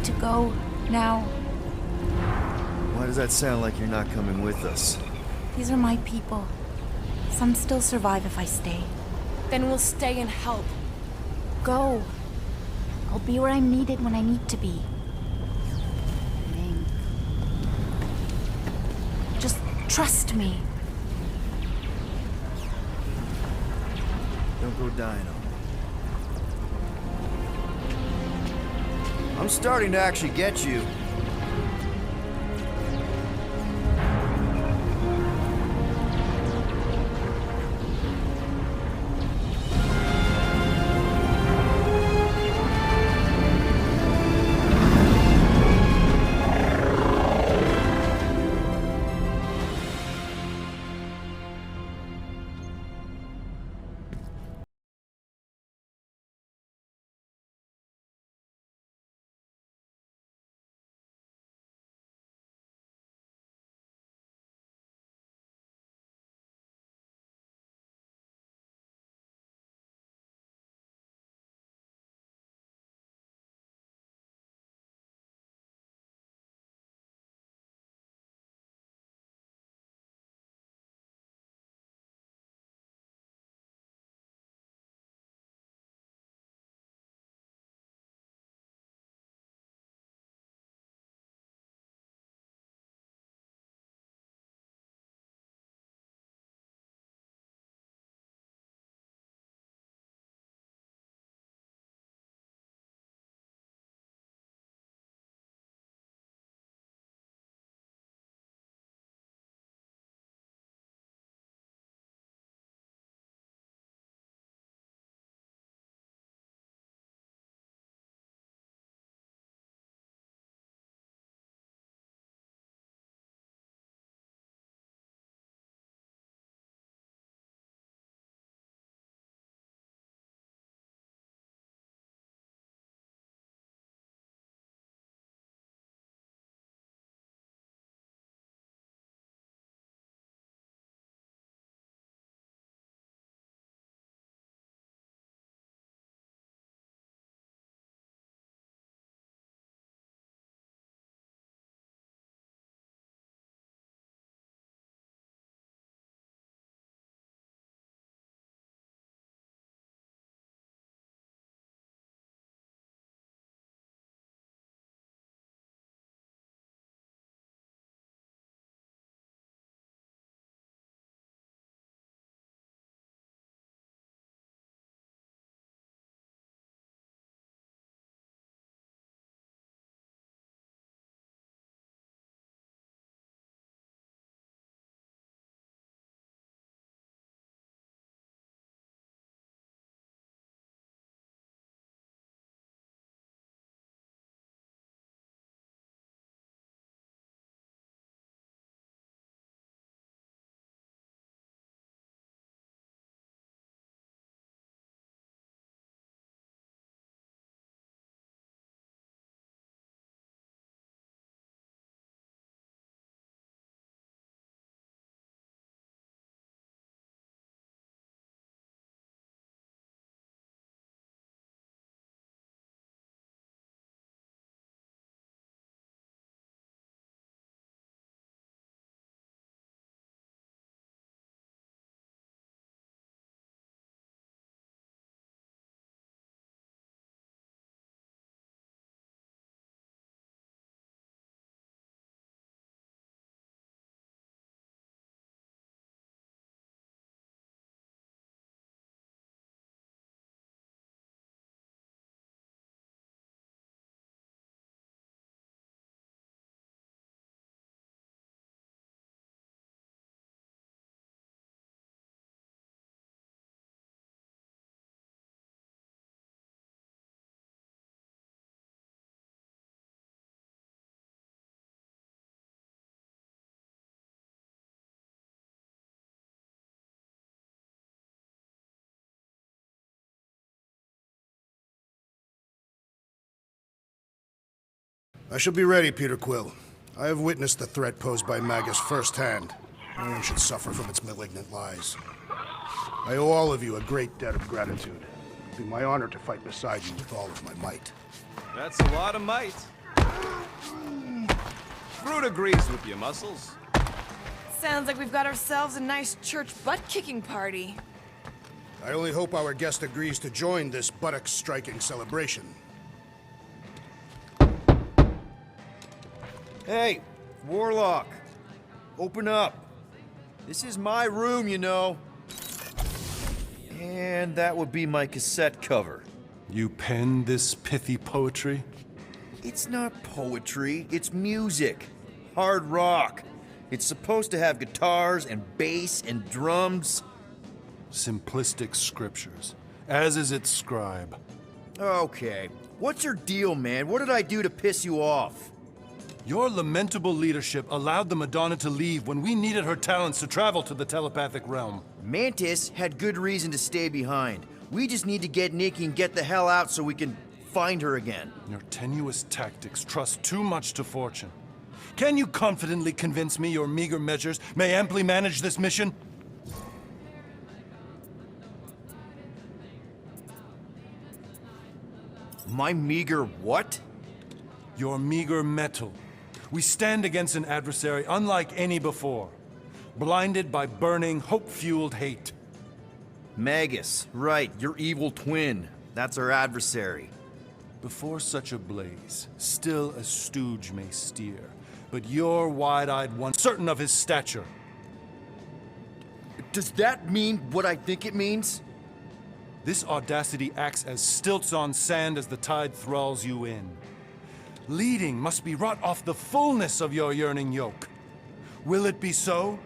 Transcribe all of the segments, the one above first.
to go now. Why does that sound like you're not coming with us? These are my people. Some still survive if I stay. Then we'll stay and help. Go. I'll be where I'm needed when I need to be. Ming. Just trust me. Don't go dying on me. I'm starting to actually get you. I shall be ready, Peter Quill. I have witnessed the threat posed by Magus firsthand. No one should suffer from its malignant lies. I owe all of you a great debt of gratitude. It'll be my honor to fight beside you with all of my might. That's a lot of might. Fruit agrees with you, Muscles. Sounds like we've got ourselves a nice church butt-kicking party. I only hope our guest agrees to join this buttock-striking celebration. Hey, Warlock. Open up. This is my room, you know. And that would be my cassette cover. You penned this pithy poetry? It's not poetry, it's music. Hard rock. It's supposed to have guitars and bass and drums. Simplistic scriptures, as is its scribe. Okay. What's your deal, man? What did I do to piss you off? Your lamentable leadership allowed the Madonna to leave when we needed her talents to travel to the telepathic realm. Mantis had good reason to stay behind. We just need to get Nikki and get the hell out so we can find her again. Your tenuous tactics trust too much to fortune. Can you confidently convince me your meager measures may amply manage this mission? My meager what? Your meager metal. We stand against an adversary unlike any before, blinded by burning, hope-fueled hate. Magus, right, your evil twin. That's our adversary. Before such a blaze, still a stooge may steer, but your wide-eyed one, certain of his stature. Does that mean what I think it means? This audacity acts as stilts on sand as the tide thralls you in. Leading must be wrought off the fullness of your yearning yoke. Will it be so?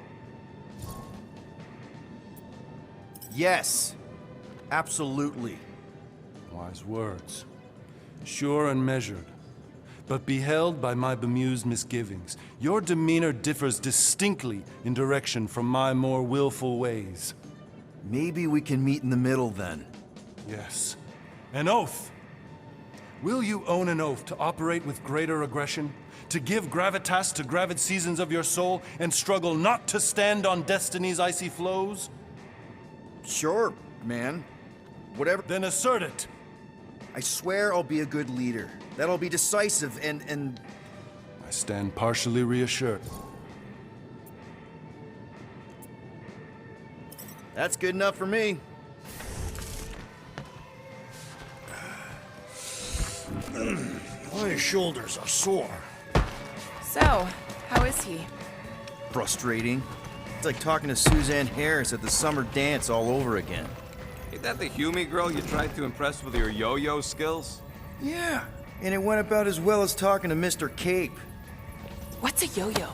Yes, absolutely. Wise words. Sure and measured. But beheld by my bemused misgivings, your demeanor differs distinctly in direction from my more willful ways. Maybe we can meet in the middle then. Yes. An oath! Will you own an oath to operate with greater aggression? To give gravitas to gravid seasons of your soul and struggle not to stand on destiny's icy flows? Sure, man. Whatever. Then assert it! I swear I'll be a good leader. That I'll be decisive and... I stand partially reassured. That's good enough for me. My shoulders are sore. So, how is he? Frustrating. It's like talking to Suzanne Harris at the summer dance all over again. Ain't that the Hume girl you tried to impress with your yo-yo skills? Yeah, and it went about as well as talking to Mr. Cape. What's a yo-yo?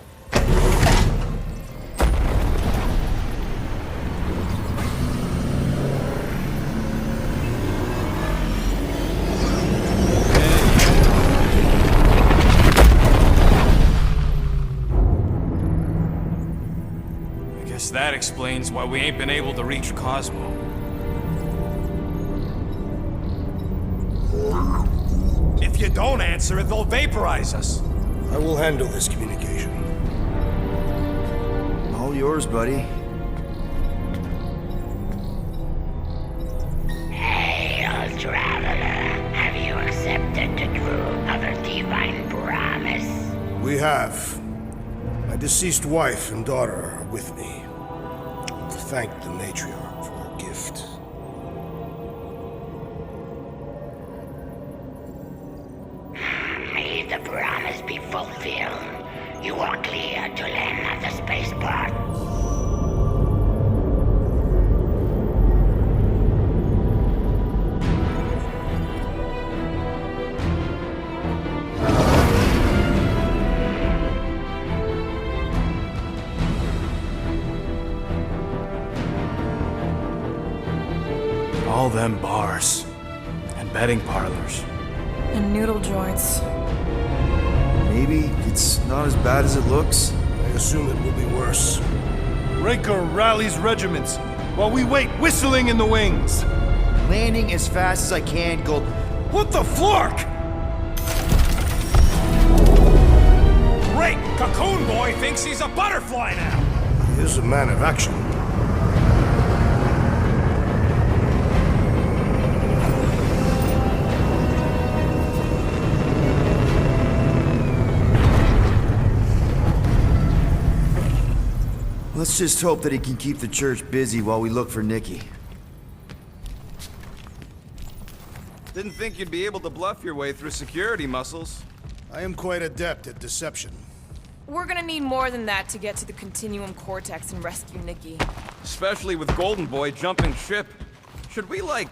That explains why we ain't been able to reach Cosmo. If you don't answer it, they'll vaporize us. I will handle this communication. All yours, buddy. Hail, traveler. Have you accepted the true of a divine promise? We have. My deceased wife and daughter are with me. Thank the matriarch for her gift. May the promise be fulfilled. You are clear to land at the spaceport. All them bars and betting parlors. And noodle joints. Maybe it's not as bad as it looks. I assume it will be worse. Raker rallies regiments while we wait whistling in the wings. Landing as fast as I can, go... What the flark? Great! Cocoon Boy thinks he's a butterfly now! He is a man of action. Let's just hope that he can keep the church busy while we look for Nikki. Didn't think you'd be able to bluff your way through security muscles. I am quite adept at deception. We're gonna need more than that to get to the Continuum Cortex and rescue Nikki. Especially with Golden Boy jumping ship. Should we, like,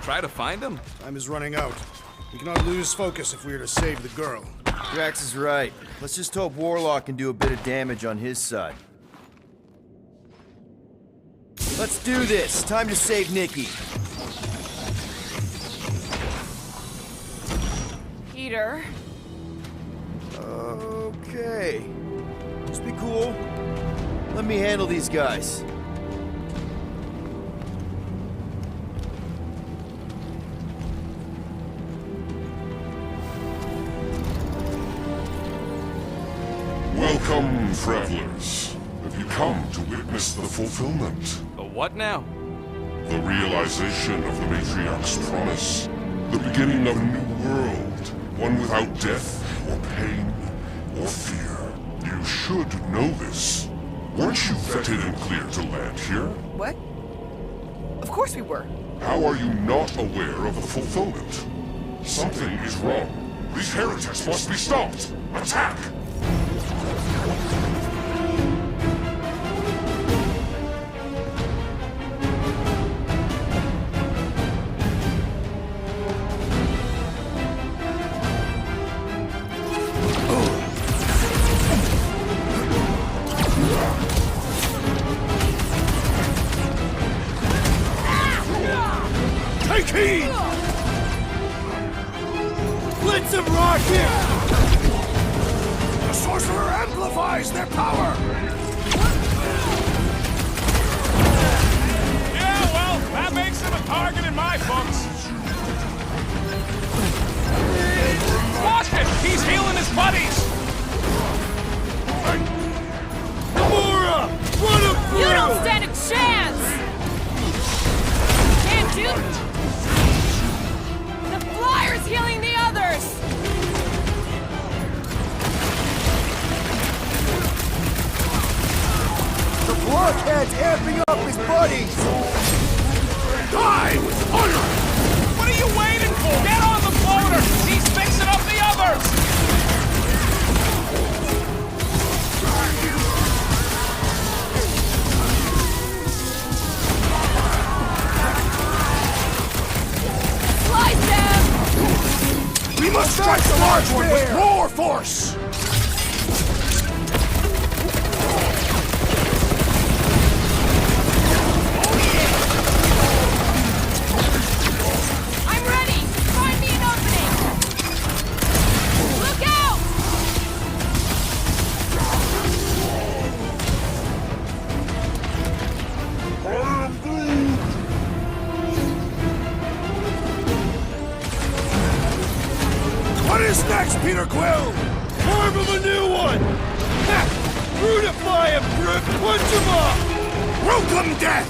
try to find him? Time is running out. We cannot lose focus if we are to save the girl. Drax is right. Let's just hope Warlock can do a bit of damage on his side. Let's do this. Time to save Nikki. Peter. Okay. Just be cool. Let me handle these guys. Welcome, travelers. Have you come to witness the fulfillment? The what now? The realization of the Matriarch's promise. The beginning of a new world. One without death, or pain, or fear. You should know this. Weren't you vetted and cleared to land here? What? Of course we were. How are you not aware of the fulfillment? Something is wrong. These heretics must be stopped. Attack! Take heed! Blitz of rocket! The sorcerer amplifies their power! Yeah, well, that makes him a target in my books. Watch him! He's healing his buddies! Gamora! Run him through! You don't stand a chance! Can't do it! The flyer's healing the others! The blockhead's amping up his buddies! Die with honor! What are you waiting for? Get on the floater! He's fixing up the others! Slice them! We must strike the large one with more force! I'm ready! Find me an opening! Look out! What is next, Peter Quill? Form him a new one! Ha! Brutify him, Brooke! Punch him up! Welcome, death!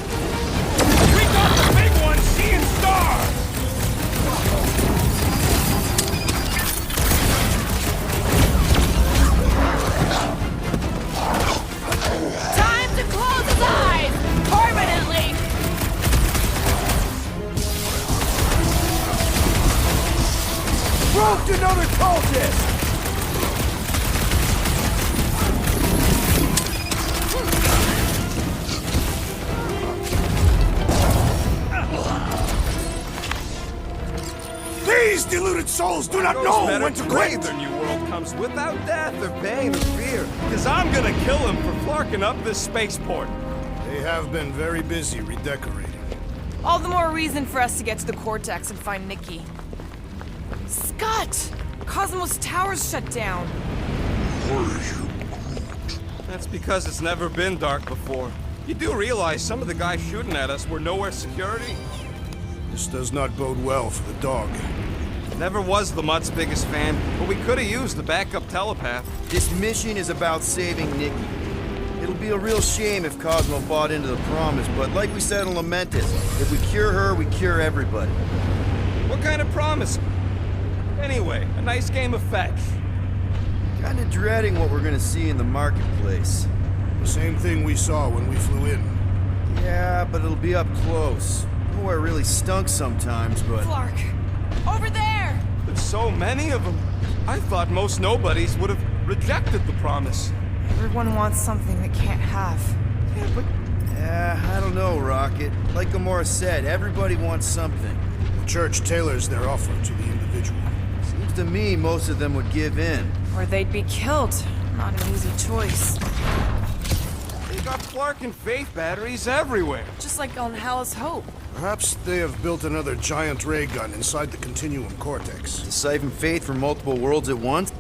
We got the big one, seeing stars! Time to close his eyes! Permanently! Broke another cultist! These deluded souls do not know when to quit! Their new world comes without death or pain or fear. Cause I'm gonna kill him for flarking up this spaceport. They have been very busy redecorating. All the more reason for us to get to the Cortex and find Nikki. Scott! Cosmos Tower's shut down. That's because it's never been dark before. You do realize some of the guys shooting at us were Knowhere security? This does not bode well for the dog. Never was the Mutt's biggest fan, but we could have used the backup telepath. This mission is about saving Nikki. It'll be a real shame if Cosmo bought into the promise, but like we said in Lamentus, if we cure her, we cure everybody. What kind of promise? Anyway, a nice game of fetch. Kinda dreading what we're gonna see in the marketplace. Same thing we saw when we flew in. Yeah, but it'll be up close. Nowhere really stunk sometimes, but... Clark! Over there! There's so many of them. I thought most nobodies would have rejected the promise. Everyone wants something they can't have. Yeah, but I don't know, Rocket. Like Gamora said, everybody wants something. The church tailors their offer to the individual. Seems to me most of them would give in. Or they'd be killed. Not an easy choice. they got Clark and Faith batteries everywhere. Just like on Hallis Hope. Perhaps they have built another giant ray gun inside the Continuum Cortex. To siphon Faith from multiple worlds at once?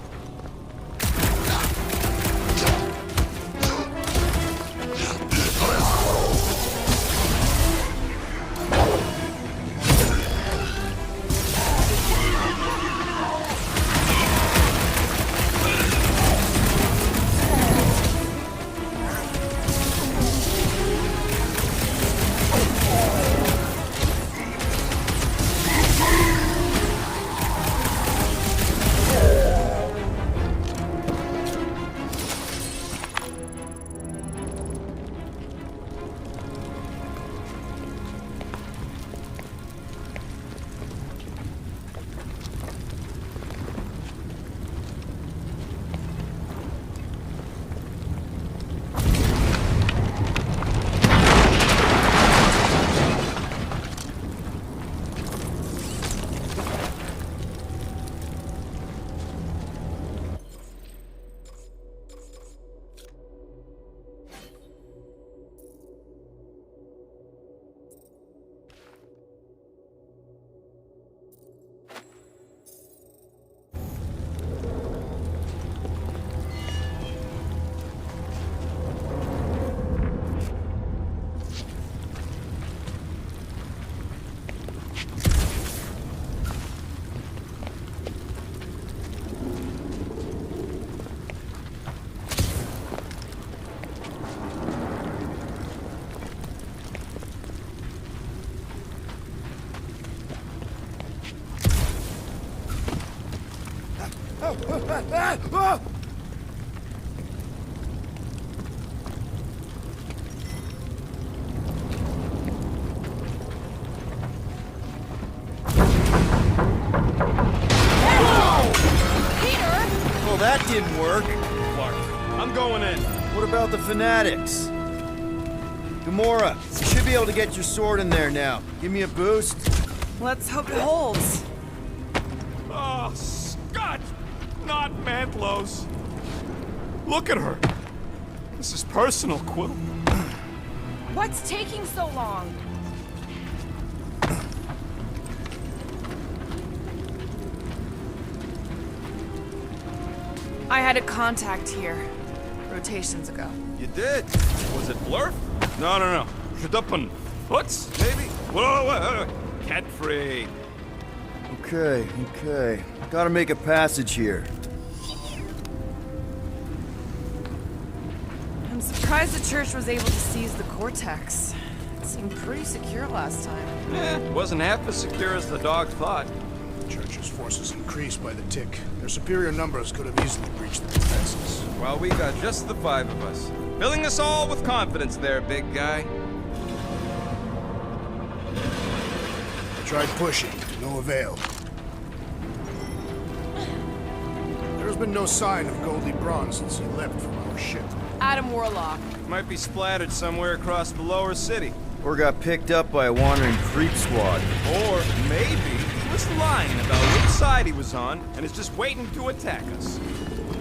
Well, that didn't work. Clark, I'm going in. What about the fanatics? Gamora, you should be able to get your sword in there now. Give me a boost. Let's hope it holds. Oh, Scott! Not Mantlos. Look at her. This is personal, Quill. What's taking so long? I had a contact here, rotations ago. You did? Was it Blurf? No. Shadupin. Hoots, maybe? Whoa. Cat free. Okay. Gotta make a passage here. I'm surprised the church was able to seize the Cortex. It seemed pretty secure last time. Wasn't half as secure as the dog thought. The church's forces increased by the tick. Their superior numbers could have easily breached the defenses. Well, we got just the 5 of us. Filling us all with confidence there, big guy. I tried pushing, to no avail. There's been no sign of Goldie Braun since he left from our ship. Adam Warlock. Might be splattered somewhere across the lower city. Or got picked up by a wandering creep squad. Or maybe he was lying about which side he was on and is just waiting to attack us.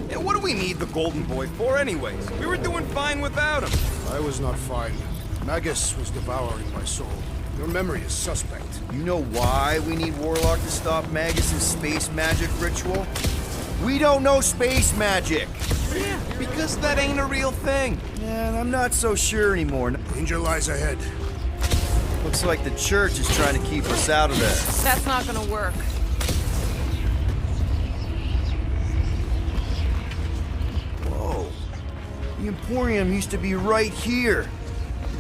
Yeah, what do we need the Golden Boy for anyways? We were doing fine without him. I was not fine. Magus was devouring my soul. Your memory is suspect. You know why we need Warlock to stop Magus's space magic ritual? We don't know space magic! Yeah, because that ain't a real thing. Yeah, I'm not so sure anymore. Danger lies ahead. Looks like the church is trying to keep us out of there. That's not gonna work. Whoa. The Emporium used to be right here.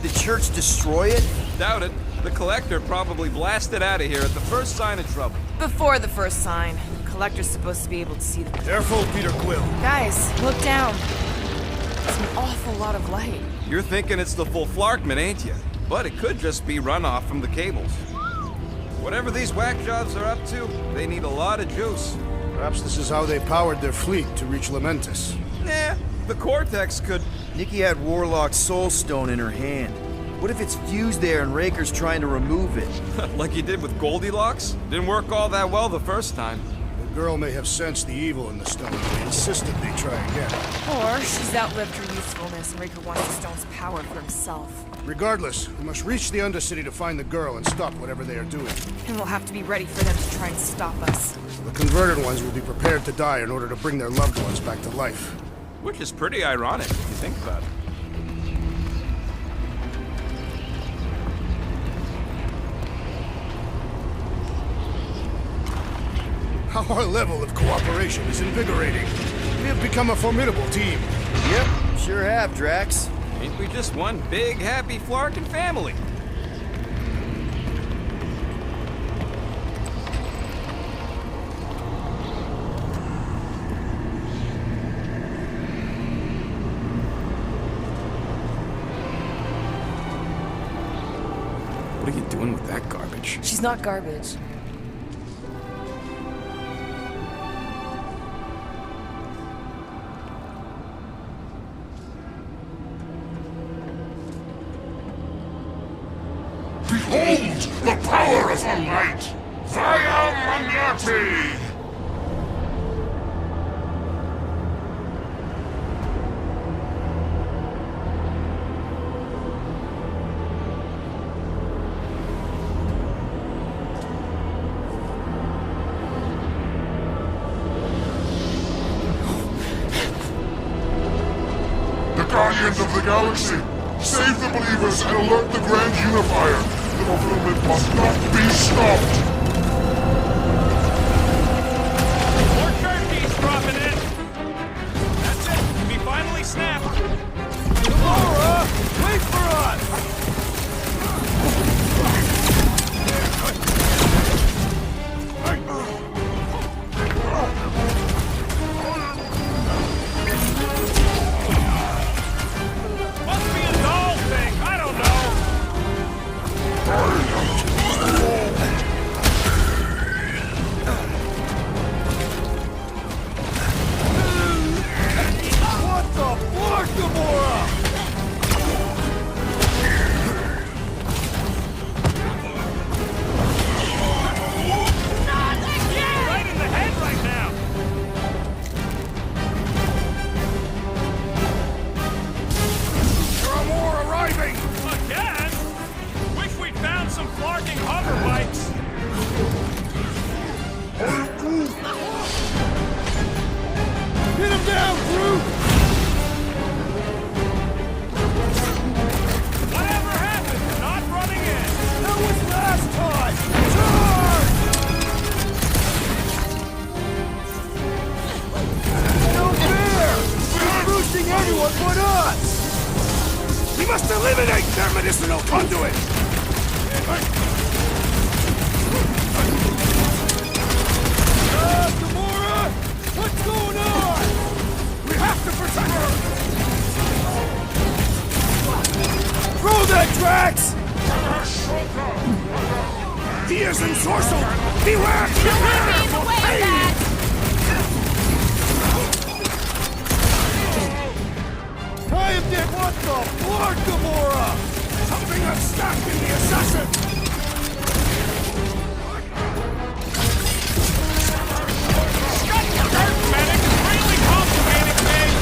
Did the church destroy it? Doubt it. The Collector probably blasted out of here at the first sign of trouble. Before the first sign. The Collector's supposed to be able to see the... Careful, Peter Quill. Guys, look down. It's an awful lot of light. You're thinking it's the full Flarkman, ain't you? But it could just be runoff from the cables. Whatever these whack jobs are up to, they need a lot of juice. Perhaps this is how they powered their fleet to reach Lamentis. Nah, the Cortex could... Nikki had Warlock's soul stone in her hand. What if it's fused there and Raker's trying to remove it? like you did with Goldilocks? Didn't work all that well the first time. The girl may have sensed the evil in the stone, but insisted they try again. Or she's outlived her usefulness and Raker wants the stone's power for himself. Regardless, we must reach the Undercity to find the girl and stop whatever they are doing. And we'll have to be ready for them to try and stop us. The converted ones will be prepared to die in order to bring their loved ones back to life. Which is pretty ironic, if you think about it. Our level of cooperation is invigorating. We have become a formidable team. Yep, sure have, Drax. Ain't we just one big, happy Flarkin family? What are you doing with that garbage? She's not garbage. Behold the power of the light! Via Magnati! The Guardians of the Galaxy! Save the believers and alert the Grand Unifier! The fulfillment must not be stopped! More turkeys dropping in. That's it. We finally snapped. Gamora, wait for us! Must be a doll thing. I don't know. What the fuck, Gamora? Right in the head right now. There are more arriving! Again? Wish we'd found some flarking hover bikes. Hit him down, Groot! Whatever happened? Not running in. That was last time! Charge! No fair! We're boosting everyone but us! We must eliminate their medicinal conduit! Gamora! What's going on? We have to protect her! Throw that, Drax! He is ensorcelled! Beware! I am dead! What the Lord, Gamora! Something that's stacked in the assassin! Medic is really complicating things.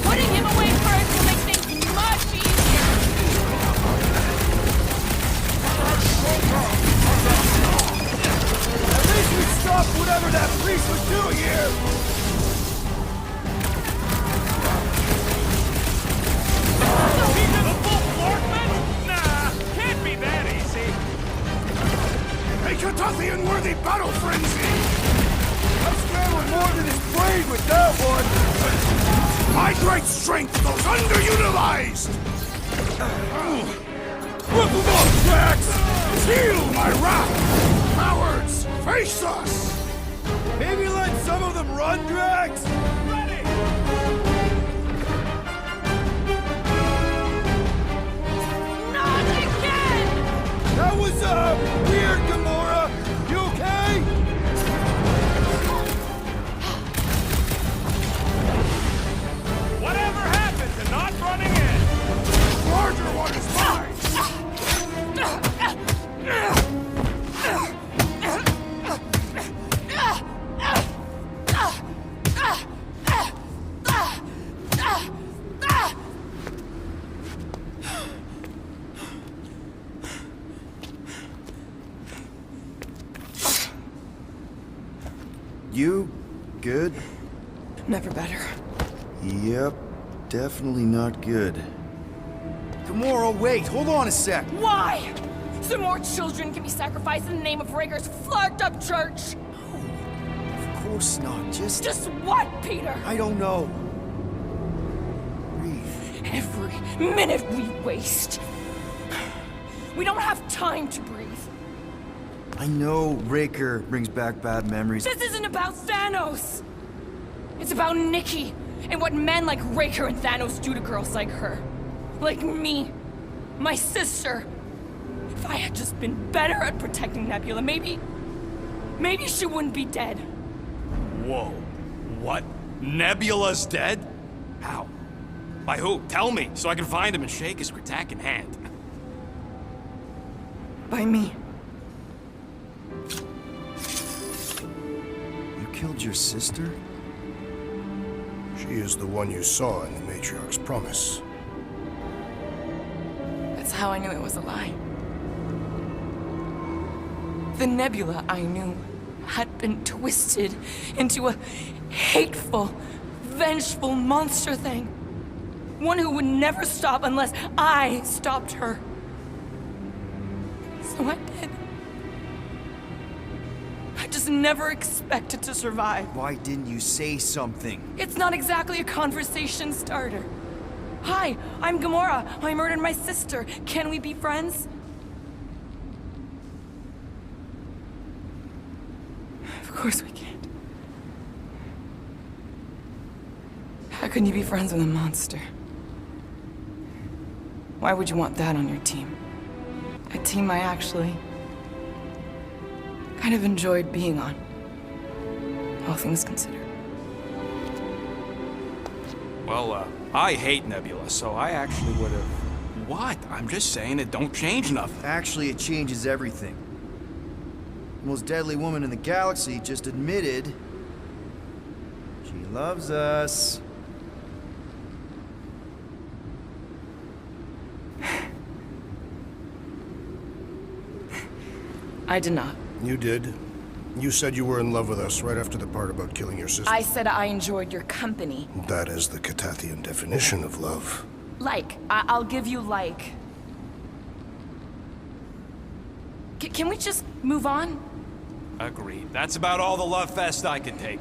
Putting him away first will make things much easier. At least we stopped whatever that priest was doing here! He's in the full Flarkman? Nah, can't be that easy. A Katathian-worthy battle frenzy! I'm scrambling more than his brain with that one! My great strength goes underutilized! Rip him off, Drax! Feel my wrath! Cowards, face us! Maybe let some of them run, Drax? Not again! That was, weird, Gamora! You okay? Whatever happened to not running in? The larger one is mine! You good? Never better. Yep, definitely not good. Gamora, wait, hold on a sec. Why? So more children can be sacrificed in the name of Raker's flarked up church? Of course not, Just what, Peter? I don't know. Breathe. Every minute we waste. We don't have time to breathe. I know Raker brings back bad memories. This isn't about Thanos. It's about Nikki and what men like Raker and Thanos do to girls like her. Like me. My sister. If I had just been better at protecting Nebula, maybe she wouldn't be dead. Whoa. What? Nebula's dead? How? By who? Tell me, so I can find him and shake his Katath in hand. By me. You killed your sister? She is the one you saw in the Matriarch's promise. That's how I knew it was a lie. The Nebula I knew had been twisted into a hateful, vengeful monster thing. One who would never stop unless I stopped her. So I did. I just never expected to survive. Why didn't you say something? It's not exactly a conversation starter. Hi, I'm Gamora. I murdered my sister. Can we be friends? Of course we can't. How can you be friends with a monster? Why would you want that on your team? A team I actually kind of enjoyed being on, all things considered. Well, I hate Nebula, so I actually would have... What? I'm just saying it don't change nothing. Actually, it changes everything. The most deadly woman in the galaxy just admitted she loves us. I did not. You did. You said you were in love with us right after the part about killing your sister. I said I enjoyed your company. That is the Katathian definition of love. Like. I'll give you like. Can we just move on? Agreed. That's about all the love fest I could take.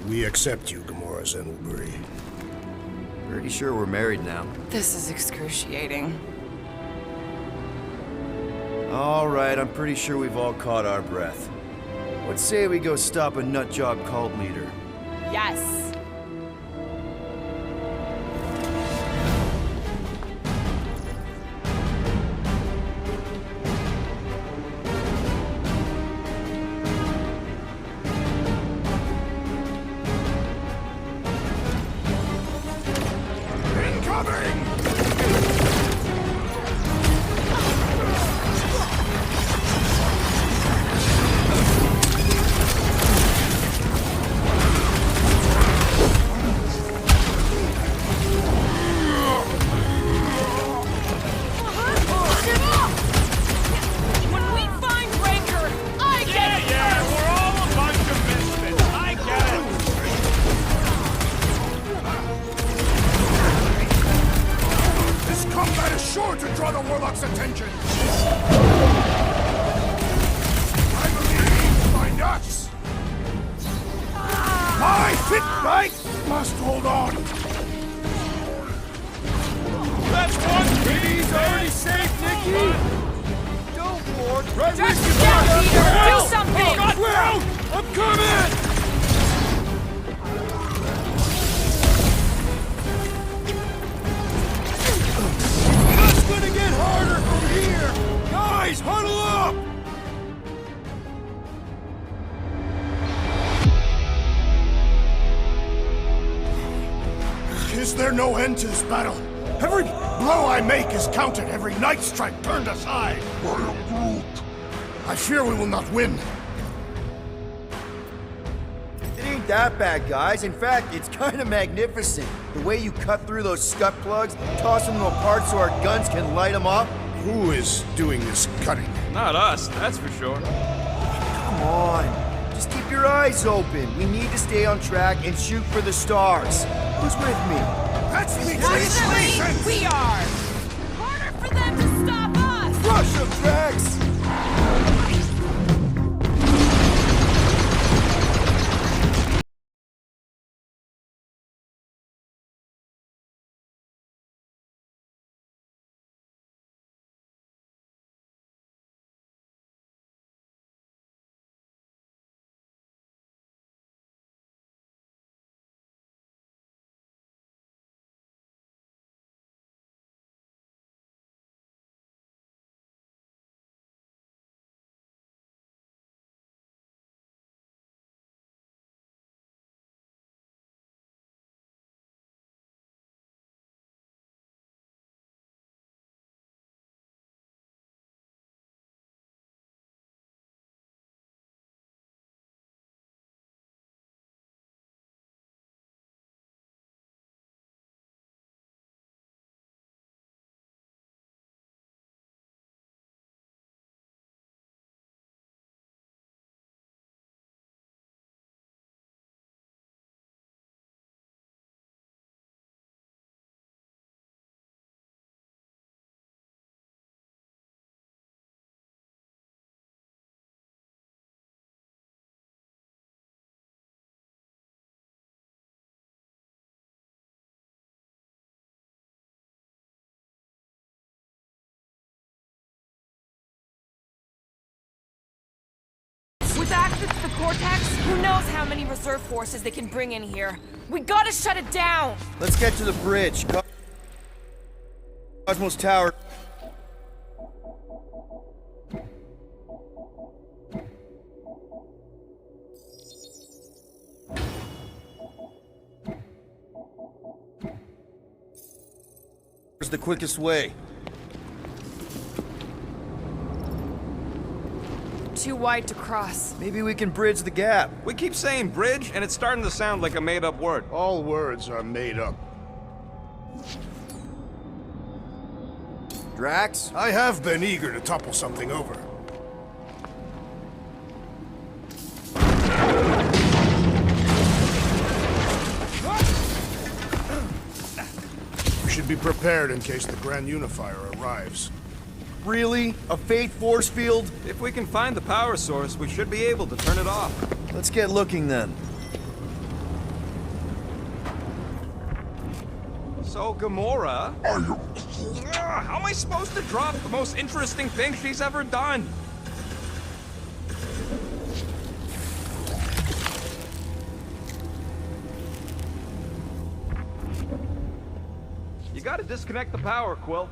We accept you, Gamora Zenuburi. Pretty sure we're married now. This is excruciating. All right, I'm pretty sure we've all caught our breath. Let's say we go stop a nutjob cult leader. Yes. Sure to draw the Warlock's attention! I believe my nuts! My fit right must hold on! That's one He's already safe, Nikki! Don't Right Drax, with you, down, Peter! Peter! Do something! Will! I'm coming! It's gonna get harder from here! Guys, huddle up! Is there no end to this battle? Every blow I make is counted, every night strike turned aside. I am Groot. I fear we will not win. It ain't that bad, guys. In fact, it's kind of magnificent. The way you cut through those scut plugs, toss them apart so our guns can light them up. Who is doing this cutting? Not us, that's for sure. Come on. Just keep your eyes open. We need to stay on track and shoot for the stars. Who's with me? That's me, Fortunately, we are! Harder for them to stop us! Rush him, Drax! With access to the Cortex, who knows how many reserve forces they can bring in here. We gotta shut it down! Let's get to the bridge. Cosmos Tower. Where's the quickest way? Too wide to cross. Maybe we can bridge the gap. We keep saying bridge, and it's starting to sound like a made-up word. All words are made up. Drax? I have been eager to topple something over. We should be prepared in case the Grand Unifier arrives. Really? A fate force field? If we can find the power source, we should be able to turn it off. Let's get looking then. So, Gamora... I am How am I supposed to drop the most interesting thing she's ever done? You gotta disconnect the power, Quill.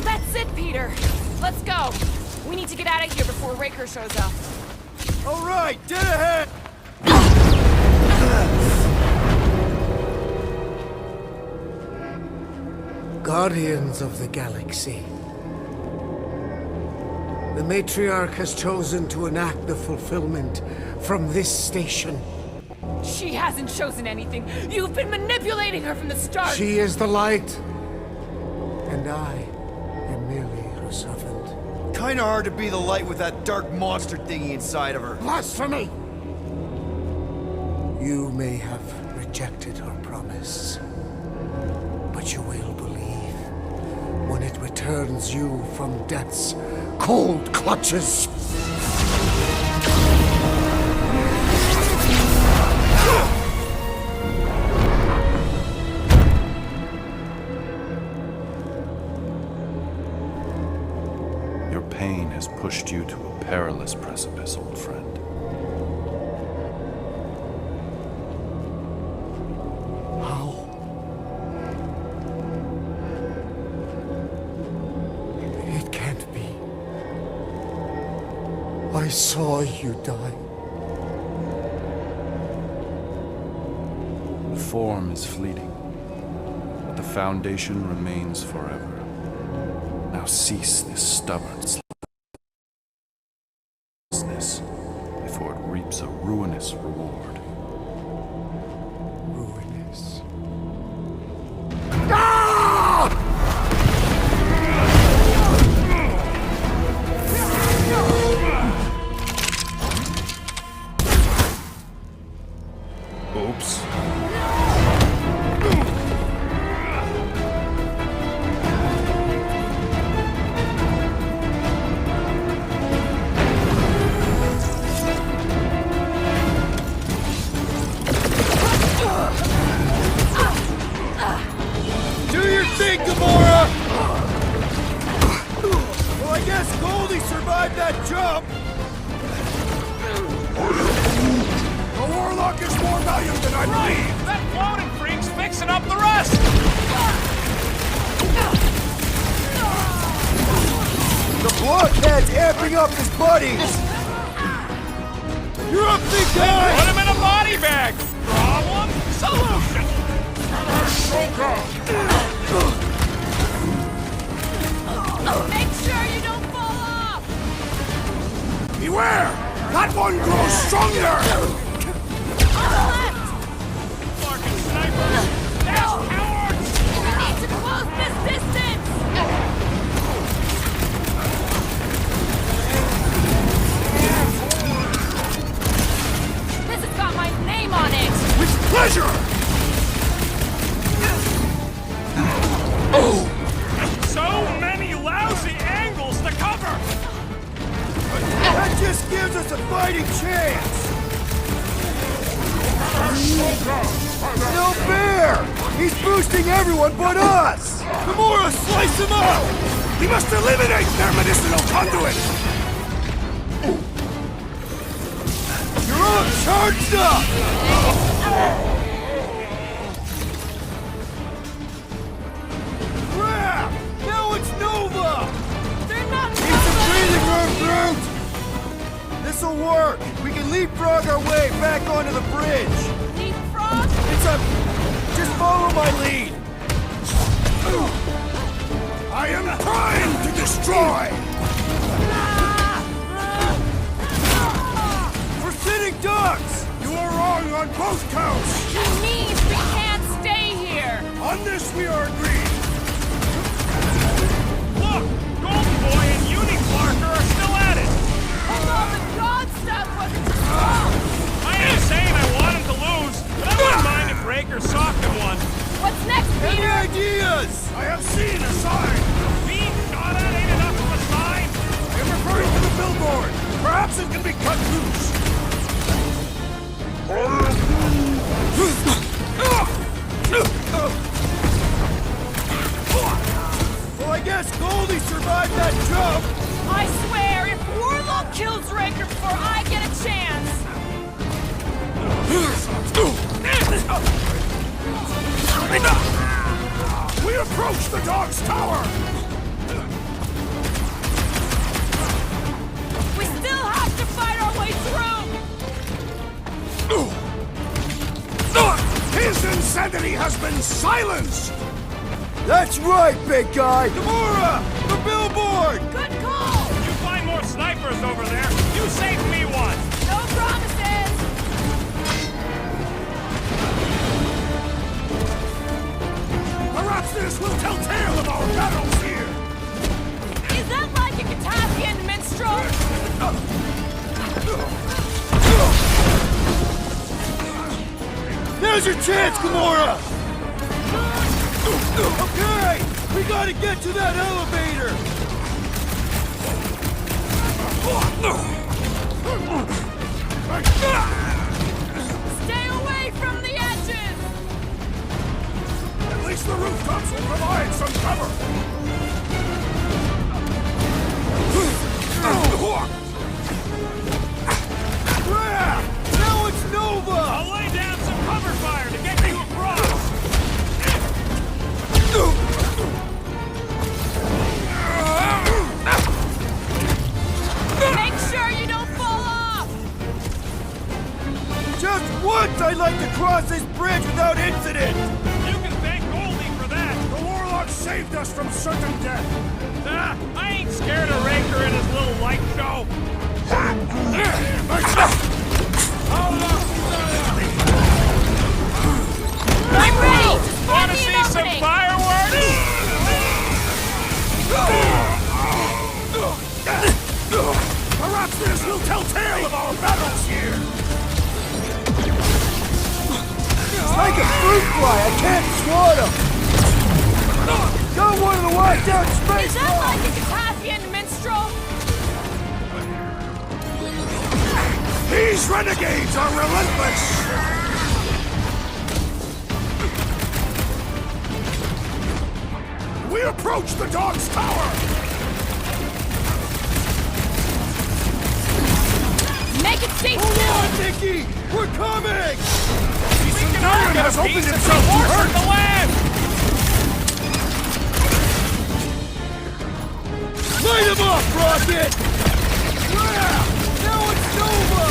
That's it, Peter! Let's go! We need to get out of here before Raker shows up. All right, dead ahead! Guardians of the Galaxy. The Matriarch has chosen to enact the fulfillment from this station. She hasn't chosen anything. You've been manipulating her from the start. She is the light, and I am merely her servant. Kinda hard to be the light with that dark monster thingy inside of her. Blasphemy! You may have rejected her promise, but you will believe when it returns you from death's cold clutches. Your pain has pushed you to a perilous precipice, old friend. How? It can't be. I saw you die. The form is fleeting, but the foundation remains forever. Now cease this stubborn slowness before it reaps a ruinous reward. Ruinous. Oops. Do your thing, Gamora! Well, I guess Goldie survived that jump! The Warlock is more valuable than I believe! That floating freak's fixing up the rest! The blockhead's amping up his buddies! You're up, big guy! Put him in a body bag! Problem? Solution! Make sure you don't fall off! Beware! That one grows stronger! On the left! Fucking snipers! That's cowards! We need to close this distance! This has got my name on it! With pleasure! So many lousy angles to cover! That just gives us a fighting chance! No fair! He's boosting everyone but us! Gamora, slice him up! We must eliminate their medicinal conduit! You're all charged up! Crap! Now it's Nova! They're not Keep some breathing room, Groot! This'll work! We can leapfrog our way back onto the bridge! leapfrog! It's a... just follow my lead! I am trying to destroy! We're sitting ducks! You are wrong on both counts! That means we can't stay here! On this we are agreed! Look! Golden Boy and Unifier are still at it! Although the god stuff wasn't too strong! I ain't saying I want him to lose, but I wouldn't mind if Raker socked him one. What's next, Any Peter? ideas? I have seen a sign! Being shot at ain't enough of a sign! I am referring to the billboard! Perhaps it can be cut loose! Well, I guess Goldie survived that jump! I swear, if Warlock kills Raker before I get a chance... We approach the dog's tower! We still have to fight our way through! His insanity has been silenced! That's right, big guy! Gamora! The billboard! Good call! You find more snipers over there, you save me one! No promises! Perhaps this will tell tale of our battles here! Is that like a Katathian minstrel? Now's your chance, Gamora! Okay! We gotta get to that elevator! Stay away chance I'd like to cross this bridge without incident! You can thank Goldie for that. The Warlock saved us from certain death. Ah, I ain't scared of Raker and his little light show. I'm ready! Just find Want to me see an some opening! fireworks? Perhaps this will tell tale of our battles here. It's like a fruit fly, I can't swat him! Got one of the wiped out space Is that like a Katathian minstrel? These renegades are relentless. We approach the dog's tower. Make it safe Hold still! on, Nikki! We're coming! Centurion has opened himself to Horse hurt. in the land! Light him up, Rocket! Yeah! Now it's Nova!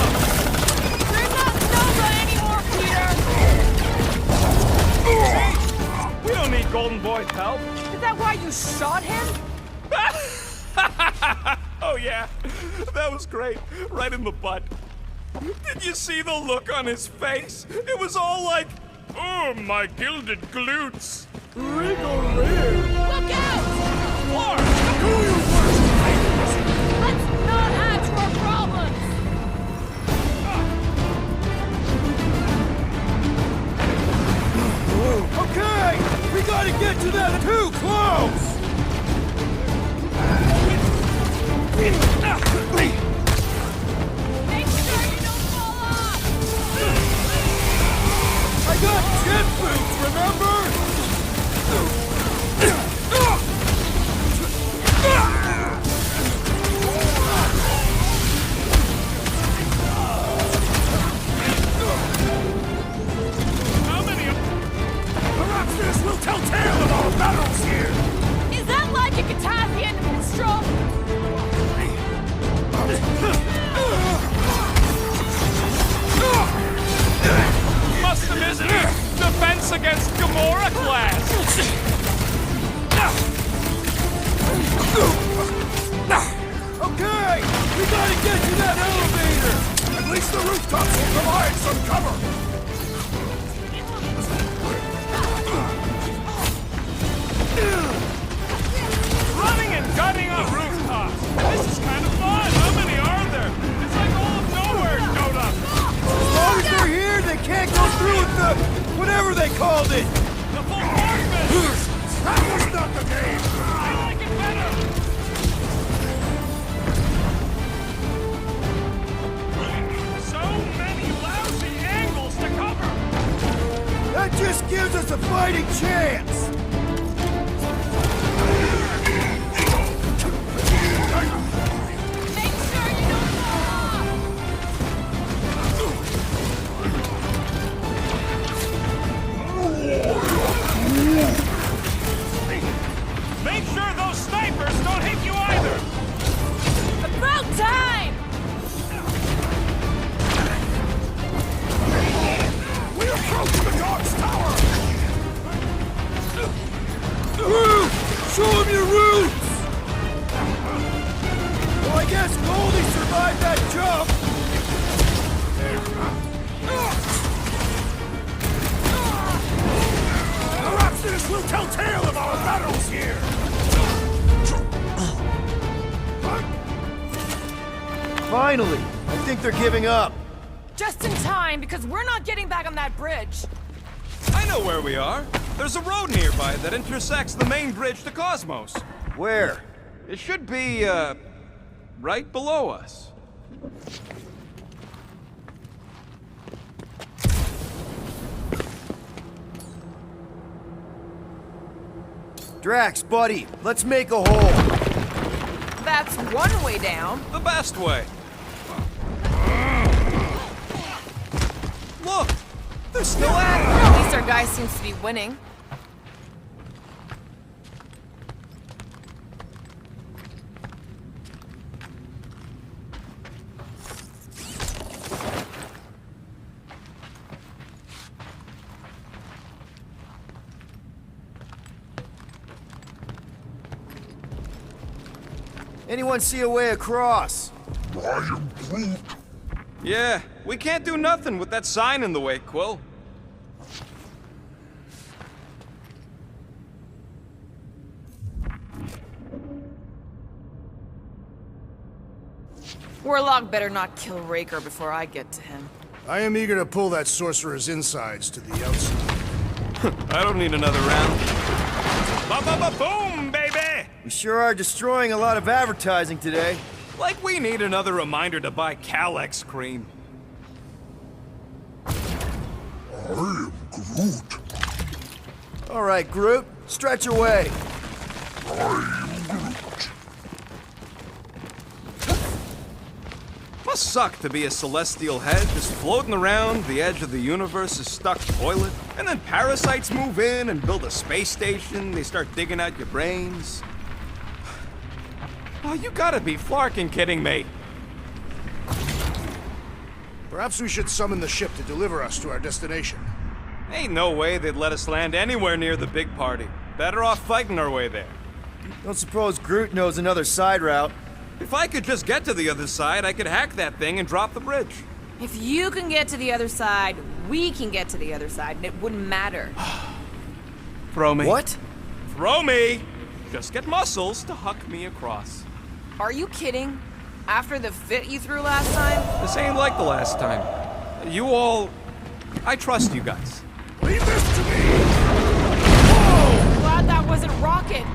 There's not Nova anymore, Peter! We don't need Golden Boy's help. Is that why you shot him? Oh yeah, that was great. Right in the butt. Did you see the look on his face? It was all like, oh, my gilded glutes. Wriggle rear. Look out! Or, Do your worst, Titans. Let's not add to our problems! Okay! We gotta get to that too close! Make sure you don't fall off! I got jet boots, remember? how many of Perhaps this will tell tale of our battles here. Is that like a Katathian minstrel? must have missed defense against Gamora class? Okay! We gotta get to that elevator! At least the rooftops will provide some cover. Running and gunning on rooftops. This is kind of fun. How many are there? It's like all of Knowhere showed up. As long as they're here, they can't go through with the... whatever they called it! The full horsemen. That was not the game. I like it better. So many lousy angles to cover. That just gives us a fighting chance! Make sure you don't fall off! Make sure those snipers don't hit you either. About time! We approach the dog's tower. Groot! Show him your roots! Well, I guess Goldie survived that jump! Perhaps this will tell tale of our battles here. Finally! I think they're giving up. Just in time, because we're not getting back on that bridge. I know where we are. There's a road nearby that intersects the main bridge to Cosmos. Where? It should be, right below us. Drax, buddy, let's make a hole. That's one way down. The best way. Look! They're still at it! At least our guy seems to be winning. Anyone see a way across? I am Groot. Yeah, we can't do nothing with that sign in the way, Quill. Warlock better not kill Raker before I get to him. I am eager to pull that sorcerer's insides to the outside. I don't need another round. Ba-ba-ba-boom, baby! We sure are destroying a lot of advertising today. Like we need another reminder to buy Calyx cream. I am Groot. All right, Groot, stretch away. I am Groot. Must suck to be a celestial head, just floating around the edge of the universe's stuck toilet. And then parasites move in and build a space station. They start digging out your brains. Oh, you gotta be flarking kidding me. Perhaps we should summon the ship to deliver us to our destination. Ain't no way they'd let us land anywhere near the big party. Better off fighting our way there. Don't suppose Groot knows another side route. If I could just get to the other side, I could hack that thing and drop the bridge. If you can get to the other side, we can get to the other side, and it wouldn't matter. Throw me. What? Throw me! Just get muscles to huck me across. Are you kidding? After the fit you threw last time? This ain't like the last time. You all... I trust you guys. Leave this to me! Glad that wasn't Rocket.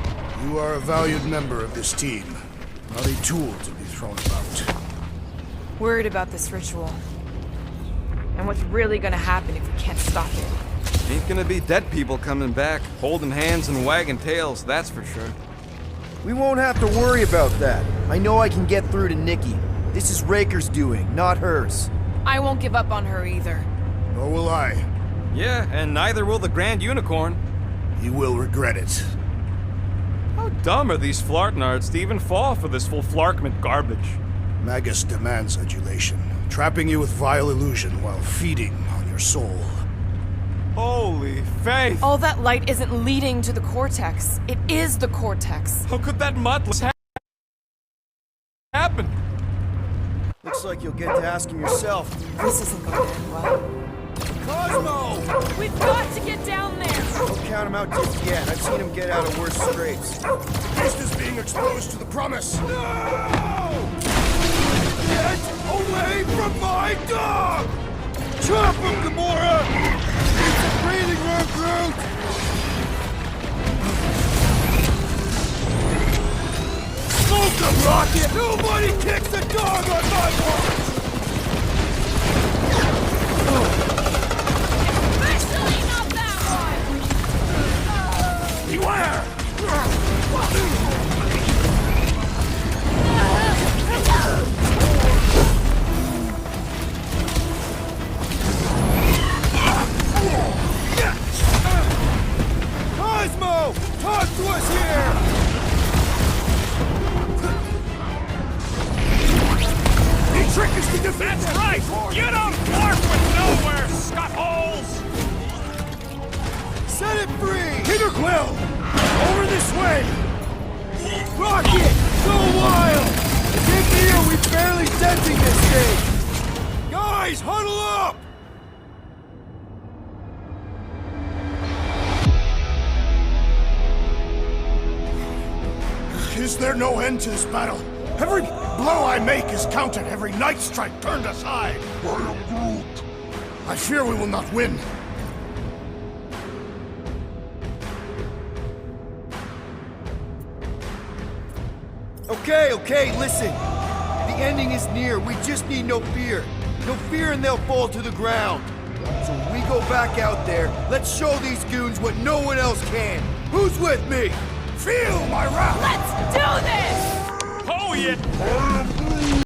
You are a valued member of this team. Not a tool to be thrown about. Worried about this ritual. And what's really gonna happen if we can't stop it. Ain't gonna be dead people coming back, holding hands and wagging tails, that's for sure. We won't have to worry about that. I know I can get through to Nikki. This is Raker's doing, not hers. I won't give up on her either. Nor will I. Yeah, and neither will the Grand Unicorn. You will regret it. How dumb are these flartnards to even fall for this full flarkment garbage? Magus demands adulation, trapping you with vile illusion while feeding on your soul. Holy faith! All that light isn't leading to the cortex. It is the cortex. How could that mudless happen? Looks like you'll get to ask him yourself. This isn't going to end well. Cosmo! We've got to get down there! Don't count him out just yet. I've seen him get out of worse scrapes. The beast is being exposed to the promise. No! Get away from my dog! Chop him, Gamora! It's a breathing room, Groot! Smoke him, Rocket! Nobody kicks a dog on my watch! Especially not that one! Beware! Cosmo! Talk to us here! The trick is to defend That's them right! before You don't flirt with Knowhere, scut-holes! Set it free! Peter Quill! Over this way! Rocket! Go wild! Get here! We're barely sensing this thing! Guys, huddle up! Is there no end to this battle? Every blow I make is counted, every night strike turned aside. I am Groot. I fear we will not win. Okay, listen. The ending is near. We just need no fear. No fear and they'll fall to the ground. So when we go back out there, let's show these goons what no one else can. Who's with me? Feel my wrath! Let's do this! Oh, yeah! I am Groot.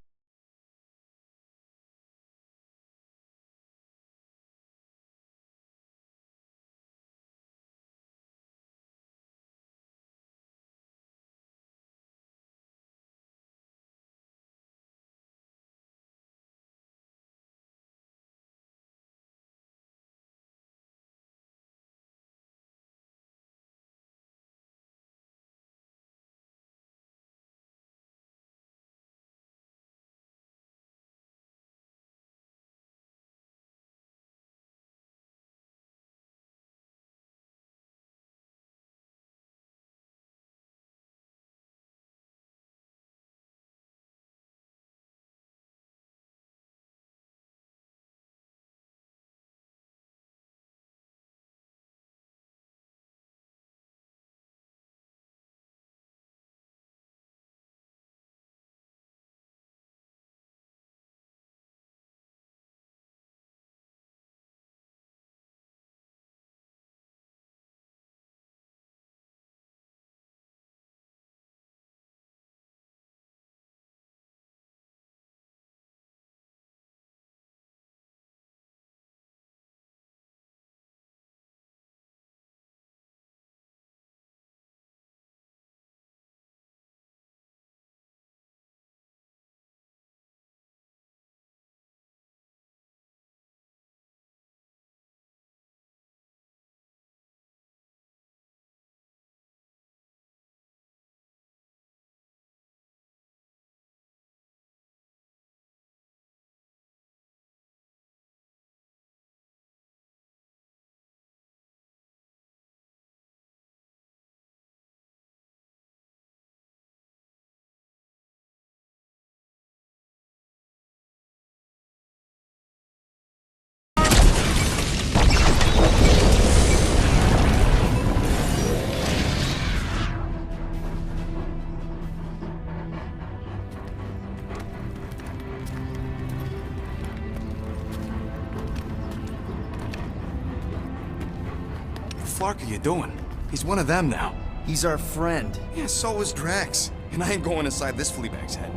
Flark are you doing? He's one of them now. He's our friend. Yeah, so is Drax. And I ain't going inside this fleabag's head.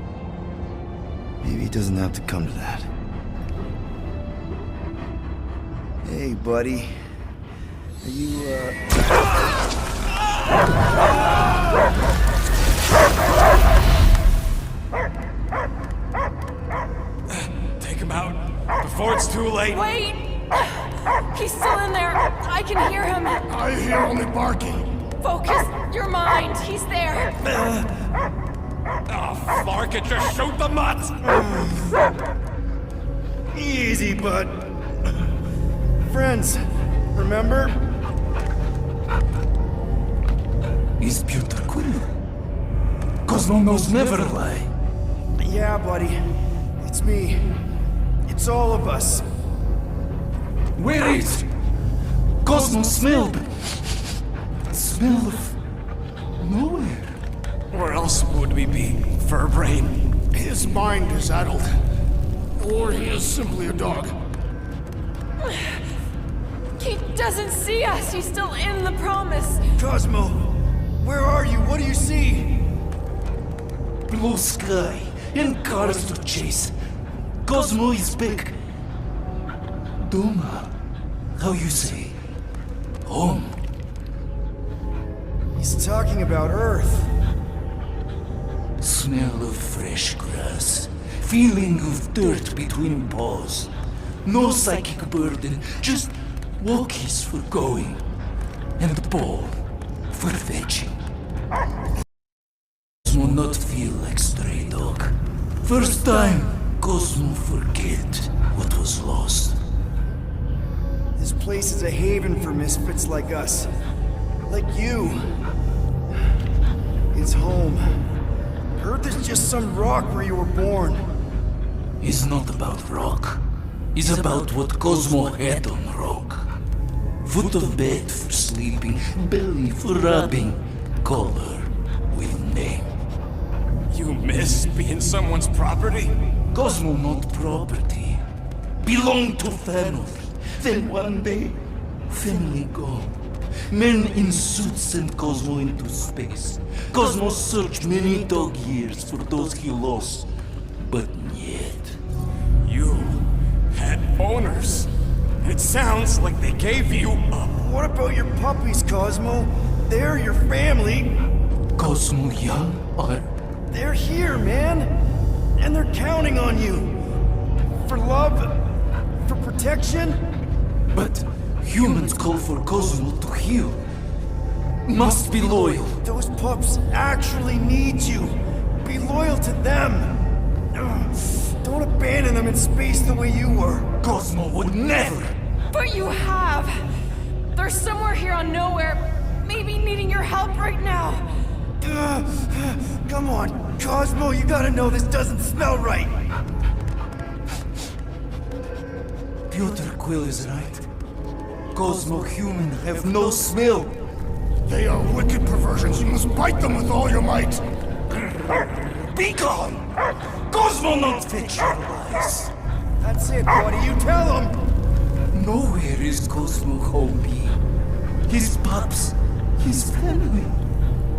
Maybe it doesn't have to come to that. Hey, buddy. Are you, Take him out before it's too late. Wait! He's still in there. I can hear him. I hear only barking. Focus your mind. He's there. Oh, Flark, it just shoot the mutts! Easy, bud. Friends, remember? Is Peter Quill? Cosmo knows never lie. Yeah, buddy. It's me. It's all of us. Where is Cosmo smelled? Smell of nowhere. Where else would we be, Furbrain? His mind is addled. Or he is simply a dog. He doesn't see us. He's still in the promise. Cosmo, where are you? What do you see? Blue sky and cars to chase. Cosmo is back. Doma, how you say? Home. He's talking about Earth. Smell of fresh grass. Feeling of dirt between paws. No psychic burden, just walkies for going. And the ball for fetching. Cosmo not feel like stray dog. First time, Cosmo forget what was lost. This place is a haven for misfits like us. Like you. It's home. Earth is just some rock where you were born. It's not about rock. It's about what Cosmo had on rock. Foot of bed for sleeping, belly for rubbing, color with name. You miss being someone's property? Cosmo not property. Belong to family. Then one day, family gone. Men in suits sent Cosmo into space. Cosmo searched many dog years for those he lost. But yet... You had owners. It sounds like they gave you up. What about your puppies, Cosmo? They're your family. Cosmo young or... They're here, man. And they're counting on you. For love, for protection. But humans call for Cosmo to heal. Must be loyal. Those pups actually need you. Be loyal to them. Don't abandon them in space the way you were. Cosmo would never. But you have. They're somewhere here on Knowhere, maybe needing your help right now. Come on, Cosmo, you gotta know this doesn't smell right. Peter Quill is right. Cosmo human have no smell. They are wicked perversions. You must bite them with all your might. Be gone! Cosmo not fetch your lies. That's it, buddy. You tell him. Nowhere is Cosmo home be. His pups, his family,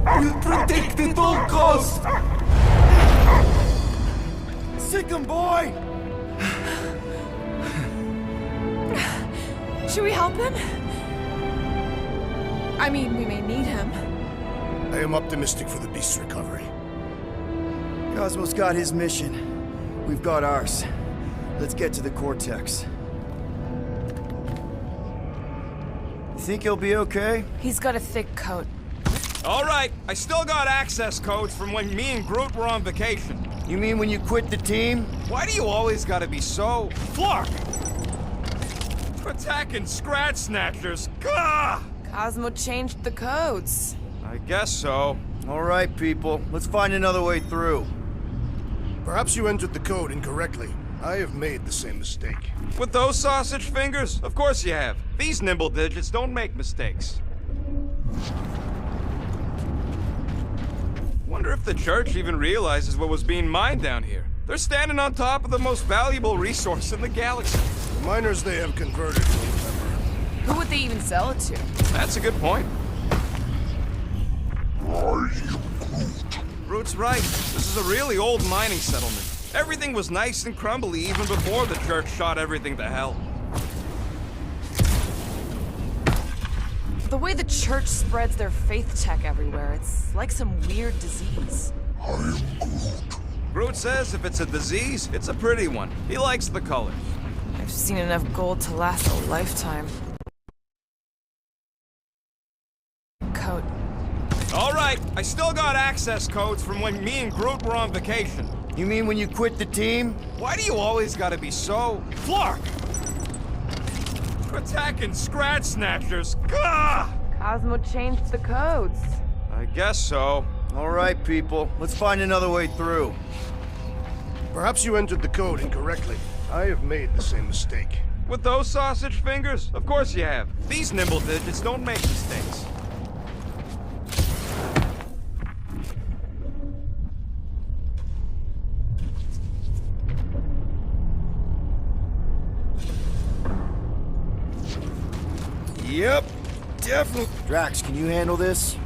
will protect at all cost. Sick him, boy! Should we help him? I mean, we may need him. I am optimistic for the beast's recovery. Cosmo's got his mission. We've got ours. Let's get to the Cortex. You think he'll be okay? He's got a thick coat. All right, I still got access codes from when me and Groot were on vacation. You mean when you quit the team? Why do you always gotta be so... Flark! Attacking Scratch Snatchers. Gah! Cosmo changed the codes. I guess so. All right, people. Let's find another way through. Perhaps you entered the code incorrectly. I have made the same mistake. With those sausage fingers? Of course you have. These nimble digits don't make mistakes. Wonder if the church even realizes what was being mined down here. They're standing on top of the most valuable resource in the galaxy. The miners they have converted will never. Who would they even sell it to? That's a good point. Groot's right. This is a really old mining settlement. Everything was nice and crumbly even before the church shot everything to hell. The way the church spreads their faith tech everywhere, it's like some weird disease. I am Groot. Groot says if it's a disease, it's a pretty one. He likes the colors. I've seen enough gold to last a lifetime. Coat. All right, I still got access codes from when me and Groot were on vacation. You mean when you quit the team? Why do you always gotta be so... Flark! Attacking Scratch Snatchers! Gah! Cosmo changed the codes. I guess so. All right, people. Let's find another way through. Perhaps you entered the code incorrectly. I have made the same mistake. With those sausage fingers? Of course you have. These nimble digits don't make mistakes. Yep, definitely. Drax, can you handle this?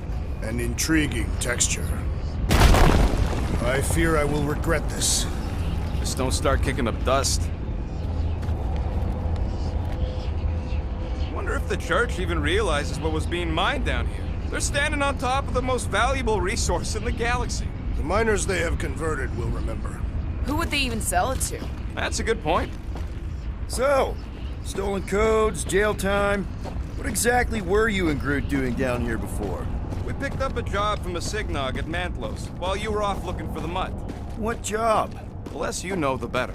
An intriguing texture. I fear I will regret this. Just don't start kicking up dust. Wonder if the church even realizes what was being mined down here. They're standing on top of the most valuable resource in the galaxy. The miners they have converted will remember. Who would they even sell it to? That's a good point. So, stolen codes, jail time. What exactly were you and Groot doing down here before? We picked up a job from a Signog at Mantlos, while you were off looking for the mud. What job? The less you know, the better.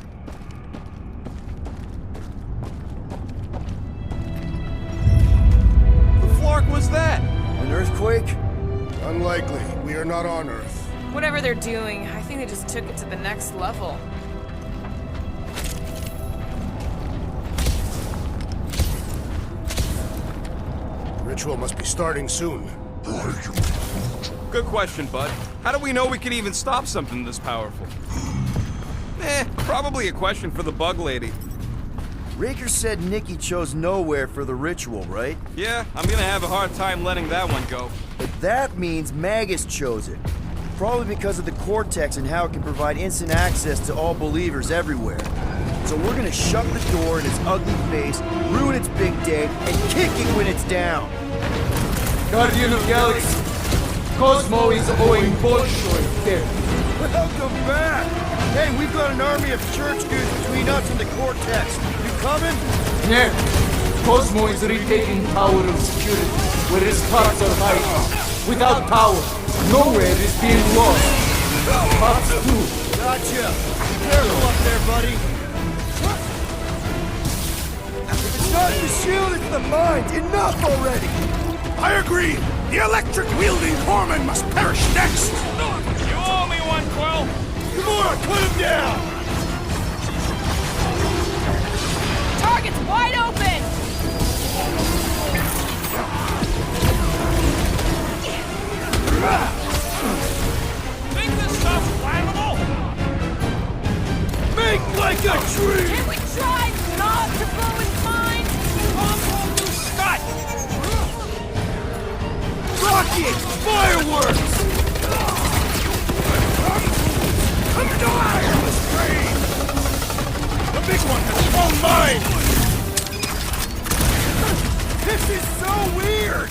The Flark was that? An earthquake? Unlikely. We are not on Earth. Whatever they're doing, I think they just took it to the next level. Ritual must be starting soon. Good question, bud. How do we know we can even stop something this powerful? Probably a question for the bug lady. Raker said Nikki chose Knowhere for the ritual, right? Yeah, I'm gonna have a hard time letting that one go. But that means Magus chose it. Probably because of the cortex and how it can provide instant access to all believers everywhere. So we're gonna shut the door in its ugly face, ruin its big day, and kick it when it's down. Guardian of Galaxy, Cosmo is owing Bolshoi death. Welcome back! Hey, we've got an army of church dudes between us and the cortex. You coming? Yeah, Cosmo is retaking power of security, where his thoughts are hiding. Without power, Knowhere is being lost. Parts too. Gotcha. Be careful up there, buddy. It's not the shield, it's the mind. Enough already! I agree! The electric-wielding corpsman must perish next! You owe me one, Quill! Come on, put him down! Target's wide open! Think this stuff's flammable? Make like a tree! Can we try not to blow his mind? Scott! Rockets! Fireworks! Come die on the screen! The big one has flown mine! This is so weird!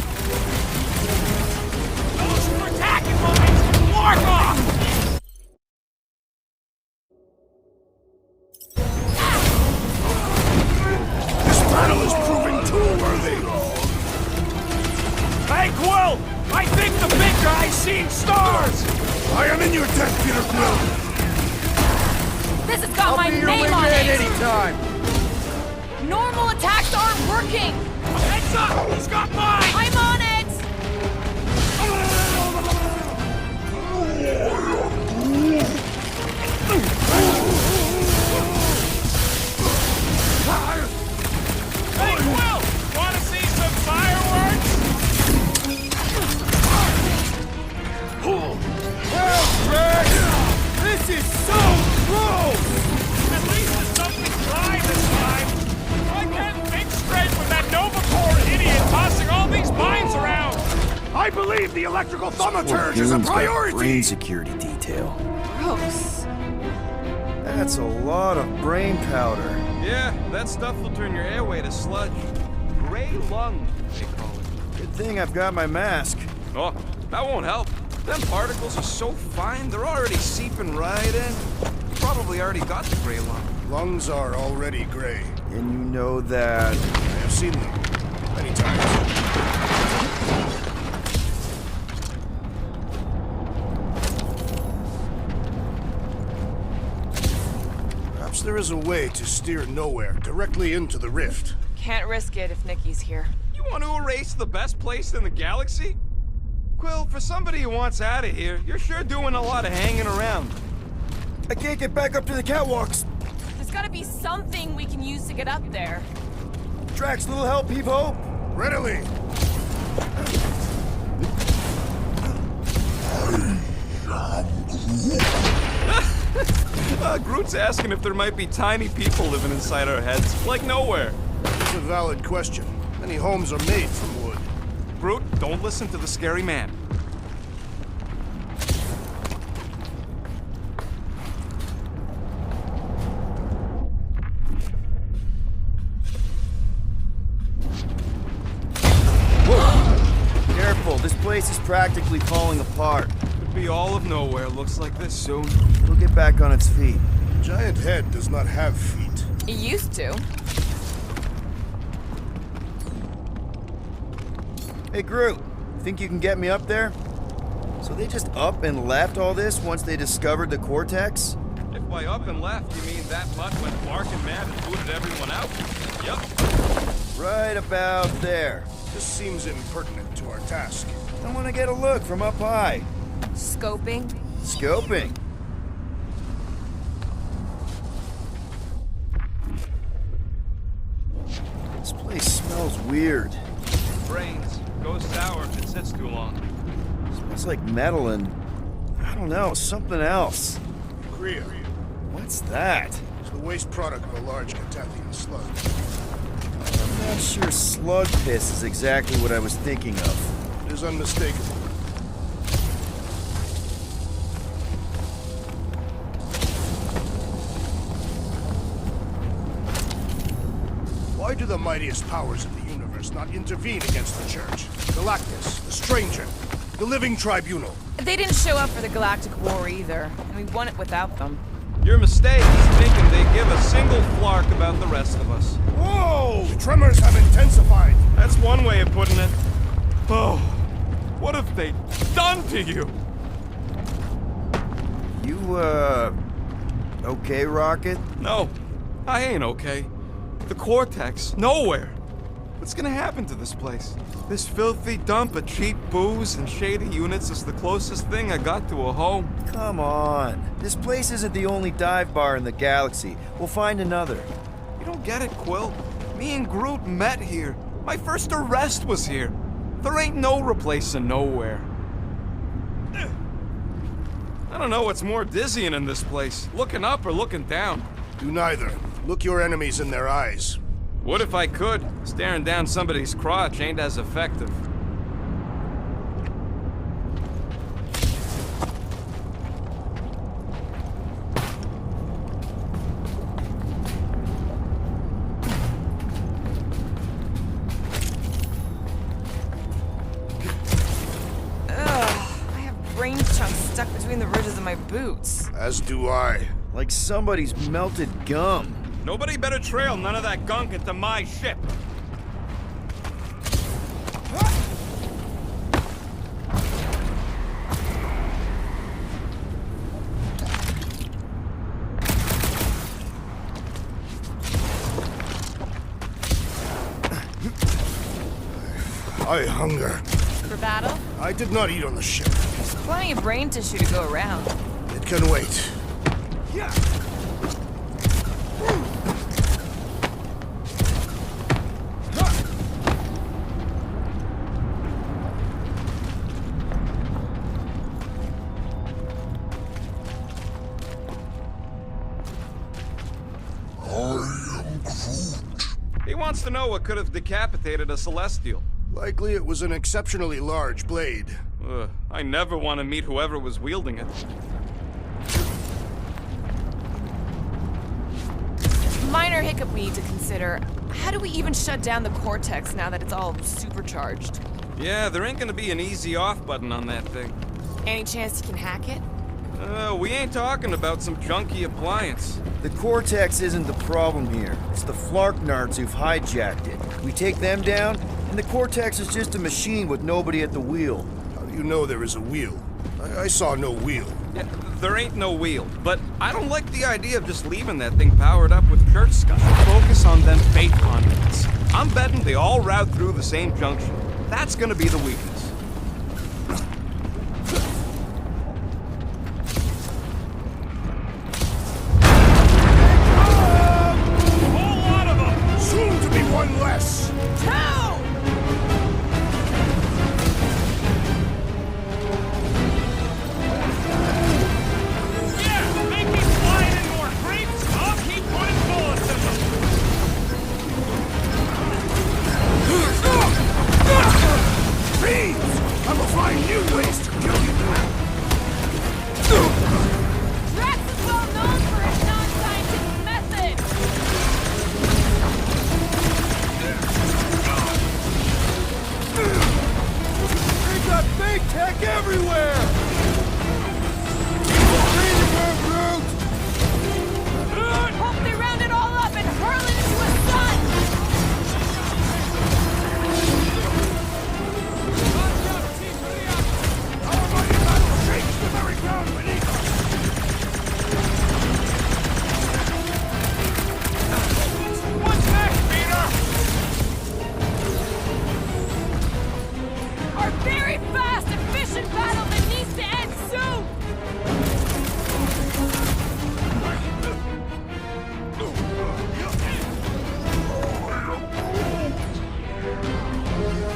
Those who are attacking mines! Mark off! This battle is proving too worthy! Hey, Quill! I think the big guy's seen stars! I am in your debt, Peter Quill! This has got I'll my be your name on wingman it! anytime! Normal attacks aren't working! Heads up! He's got mine! I'm on it! Hey, Quill! Wanna see some fireworks? Well, Drax! This is so gross! At least it's something dry this time. I can't think straight with that Nova Corps Give the electrical thaumaturge as a priority! Brain security detail. Gross. That's a lot of brain powder. Yeah, that stuff will turn your airway to sludge. Gray lung, they call it. Good thing I've got my mask. Oh, that won't help. Them particles are so fine, they're already seeping right in. You probably already got the gray lung. Lungs are already gray. And you know that... I have seen them many times. Perhaps there is a way to steer Knowhere directly into the rift. Can't risk it if Nikki's here. You want to erase the best place in the galaxy? Quill, for somebody who wants out of here, you're sure doing a lot of hanging around. I can't get back up to the catwalks. There's gotta be something we can use to get up there. Drax, little help, Heave-Ho? Readily! Groot's asking if there might be tiny people living inside our heads, like Knowhere. It's a valid question. Many homes are made from wood. Groot, don't listen to the scary man. Whoa! Careful, this place is practically falling apart. Could be all of Knowhere looks like this soon. It'll get back on its feet. Giant head does not have feet. It used to. Hey, Groot, think you can get me up there? So they just up and left all this once they discovered the Cortex? If by up and left you mean that mutt went barking mad and booted everyone out? Yep. Right about there. This seems impertinent to our task. I want to get a look from up high. Scoping? Scoping. This place smells weird. Brains. Goes sour if it sits too long. Smells like metal and, I don't know, something else. Kriya. What's that? It's the waste product of a large Katathian slug. I'm not sure slug piss is exactly what I was thinking of. It is unmistakable. Why do the mightiest powers of the universe not intervene against the Church? Galactus, the Stranger, the Living Tribunal. They didn't show up for the Galactic War either, and we won it without them. Your mistake is thinking they give a single flark about the rest of us. Whoa! The tremors have intensified. That's one way of putting it. Oh, what have they done to you? You, okay, Rocket? No, I ain't okay. The Cortex, Knowhere. What's gonna happen to this place? This filthy dump of cheap booze and shady units is the closest thing I got to a home. Come on. This place isn't the only dive bar in the galaxy. We'll find another. You don't get it, Quill. Me and Groot met here. My first arrest was here. There ain't no replacing Knowhere. I don't know what's more dizzying in this place, looking up or looking down. Do neither. Look your enemies in their eyes. What if I could? Staring down somebody's crotch ain't as effective. I have brain chunks stuck between the ridges of my boots. As do I. Like somebody's melted gum. Nobody better trail none of that gunk into my ship. I hunger. For battle? I did not eat on the ship. There's plenty of brain tissue to go around. It can wait. Yeah. He wants to know what could have decapitated a Celestial. Likely it was an exceptionally large blade. I never want to meet whoever was wielding it. Minor hiccup we need to consider. How do we even shut down the cortex now that it's all supercharged? Yeah, there ain't gonna be an easy off button on that thing. Any chance you can hack it? We ain't talking about some junky appliance. The cortex isn't the problem here. It's the Flarknards who've hijacked it. We take them down, and the cortex is just a machine with nobody at the wheel. How do you know there is a wheel? I saw no wheel. Yeah, there ain't no wheel, but I don't like the idea of just leaving that thing powered up with church stuff. Focus on them faith conduits. I'm betting they all route through the same junction. That's gonna be the weakness. One less! Two! Yeah, make me slide in more creeps. I'll keep putting bullets in them. Fiends! I will find new ways to kill you. Drax is well known for his non-scientific method! They got big tech everywhere! Hope they round it all up and hurl it into a sun! Our mighty battle shakes the very ground beneath us! What's next, Peter? Our very fast, efficient battle that needs to end soon!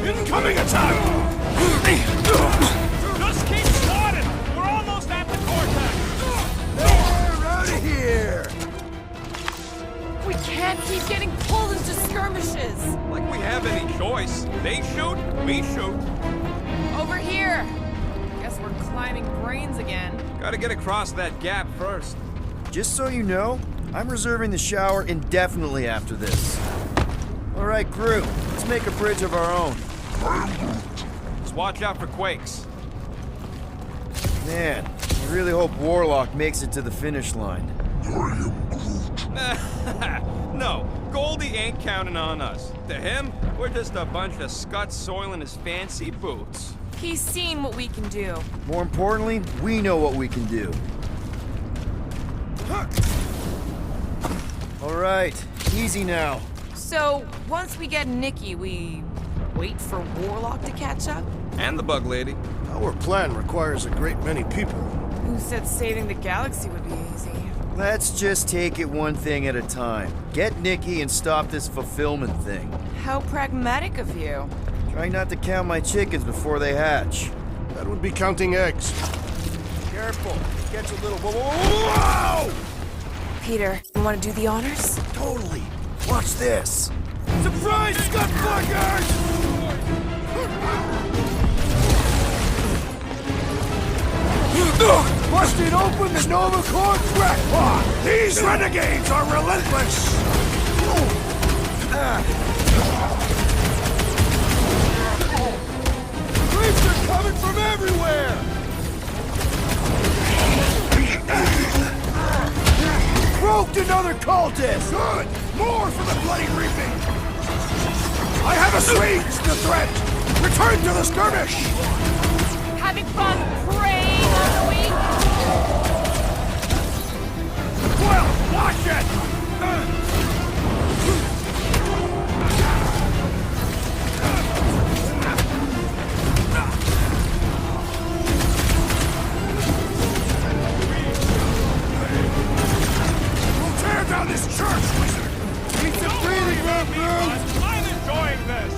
Incoming attack! Just keep swatting. We're almost at the cortex. We're out of here! We can't keep getting pulled into skirmishes! Like we have any choice. They shoot, we shoot. Over here! Guess we're climbing brains again. Gotta get across that gap first. Just so you know, I'm reserving the shower indefinitely after this. All right, crew, let's make a bridge of our own. Just watch out for quakes. Man, I really hope Warlock makes it to the finish line. No, Goldie ain't counting on us. To him, we're just a bunch of scuts soiling his fancy boots. He's seen what we can do. More importantly, we know what we can do. All right, easy now. So, once we get Nikki, we wait for Warlock to catch up? And the bug lady. Our plan requires a great many people. Who said saving the galaxy would be easy? Let's just take it one thing at a time. Get Nikki and stop this fulfillment thing. How pragmatic of you. Trying not to count my chickens before they hatch. That would be counting eggs. Careful, catch a little. Whoa! Peter, you want to do the honors? Totally. Watch this. Surprise, scut fuckers! Busted open the Nova Corps crackpot! These renegades are relentless! Creeps are coming from everywhere! Broke another cultist! Good! More for the bloody reaping! I have assuaged the threat! Return to the skirmish! Having fun preying on the weak? Well, watch it! We'll tear down this church, wizard! Keep some breathing room, Bruce! I'm enjoying this.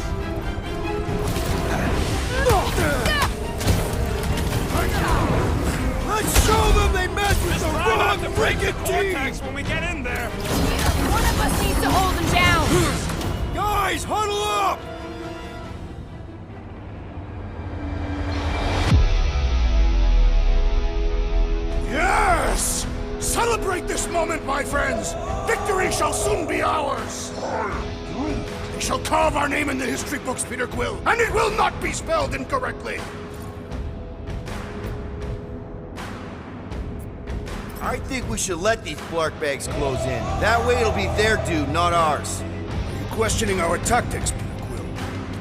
Let's show them they messed with the Try not wrong to break the freaking team! cortex when we get in there. One of us needs to hold him down! Guys, huddle up! Celebrate this moment, my friends! Victory shall soon be ours! They shall carve our name in the history books, Peter Quill, and it will not be spelled incorrectly! I think we should let these Blark bags close in. That way it'll be their due, not ours. Are you questioning our tactics, Peter Quill?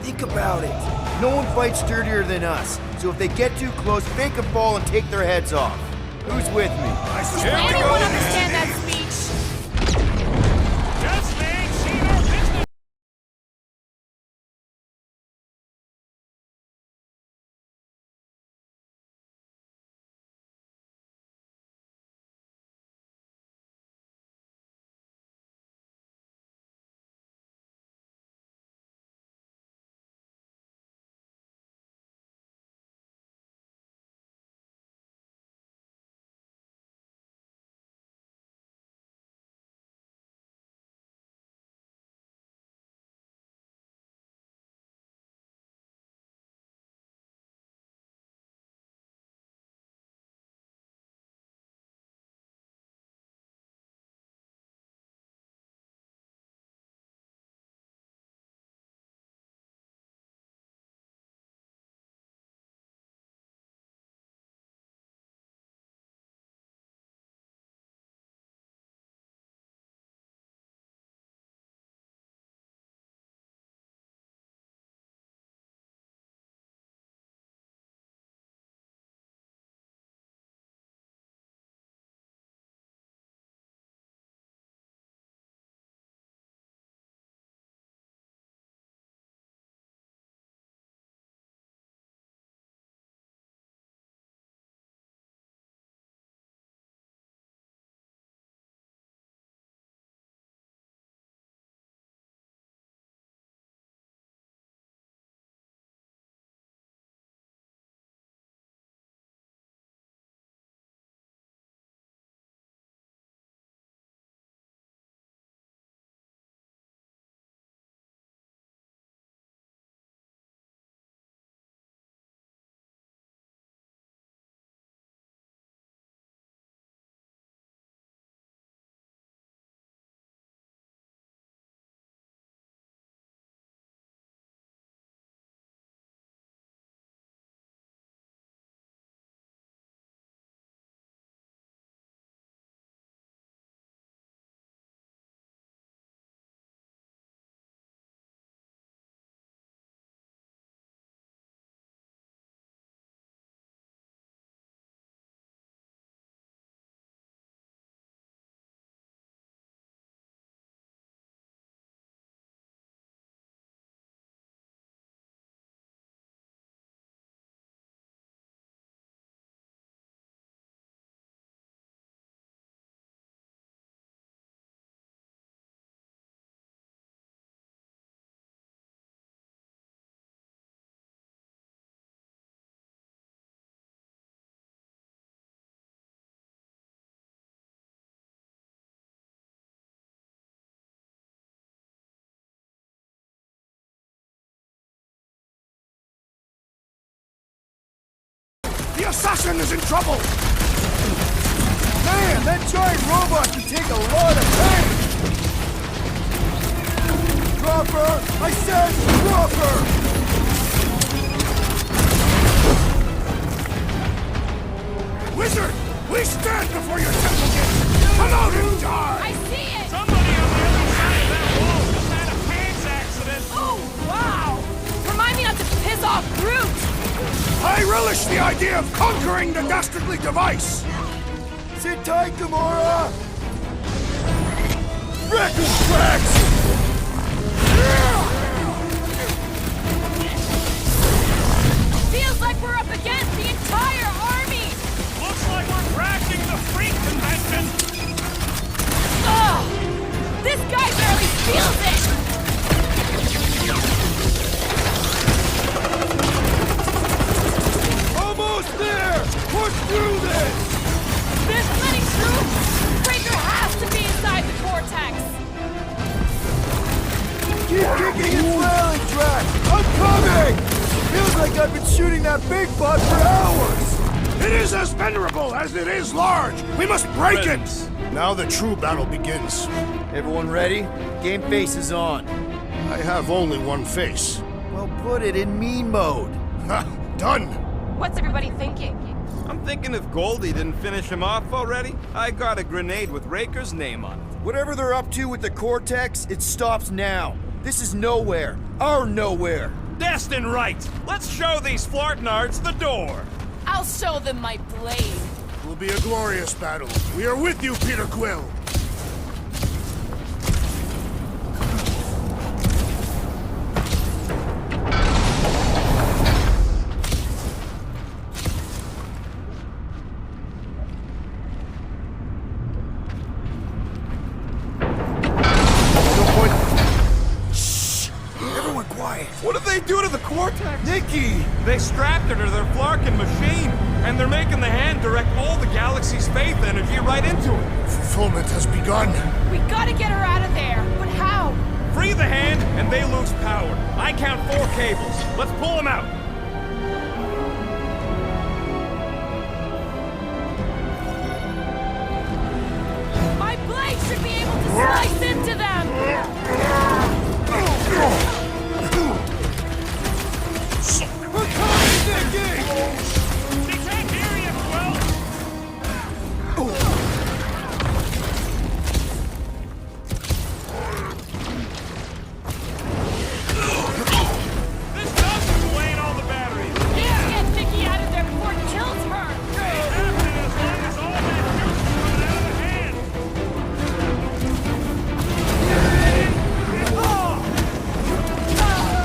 Think about it. No one fights sturdier than us, so if they get too close, fake a fall and take their heads off. Who's with me? I suspect Anyone understand that speech? Just ain't seen our business. The assassin is in trouble! Man, that giant robot can take a lot of pain! Drop her! I said drop her! Wizard! We stand before your temple gate! Come out and die! I see it! Somebody on the other side of that wall just had a pants accident. Oh, wow! Remind me not to piss off Groot! I relish the idea of conquering the dastardly device! Sit tight, Gamora! Wreck him, Drax! Feels like we're up against the entire army! Looks like we're crashing the freak convention. Ugh! This guy barely feels it! Almost there! Push through this! There's plenty through! Breaker has to be inside the vortex! Keep kicking and flailing, Drax! I'm coming! Feels like I've been shooting that big butt for hours! It is as venerable as it is large! We must break it! Now the true battle begins. Everyone ready? Game face is on. I have only one face. Well, put it in mean mode. Ha! Done! What's everybody thinking? I'm thinking if Goldie didn't finish him off already, I got a grenade with Raker's name on it. Whatever they're up to with the Cortex, it stops now. This is Knowhere. Our Knowhere. Destined right! Let's show these Flartnards the door! I'll show them my blade. It will be a glorious battle. We are with you, Peter Quill! What did they do to the Cortex? Nikki! They strapped her to their Flarkin machine, and they're making the hand direct all the galaxy's faith energy right into it. Fulfillment has begun. We gotta get her out of there, but how? Free the hand, and they lose power. I count 4 cables. Let's pull them out. My blade should be able to slice into them! We're coming, Nikki! They can't hear you, Quill! This does explain all the batteries. Get Nikki out of there before it kills her! Ain't happening as long as all that juice is coming out of the hand.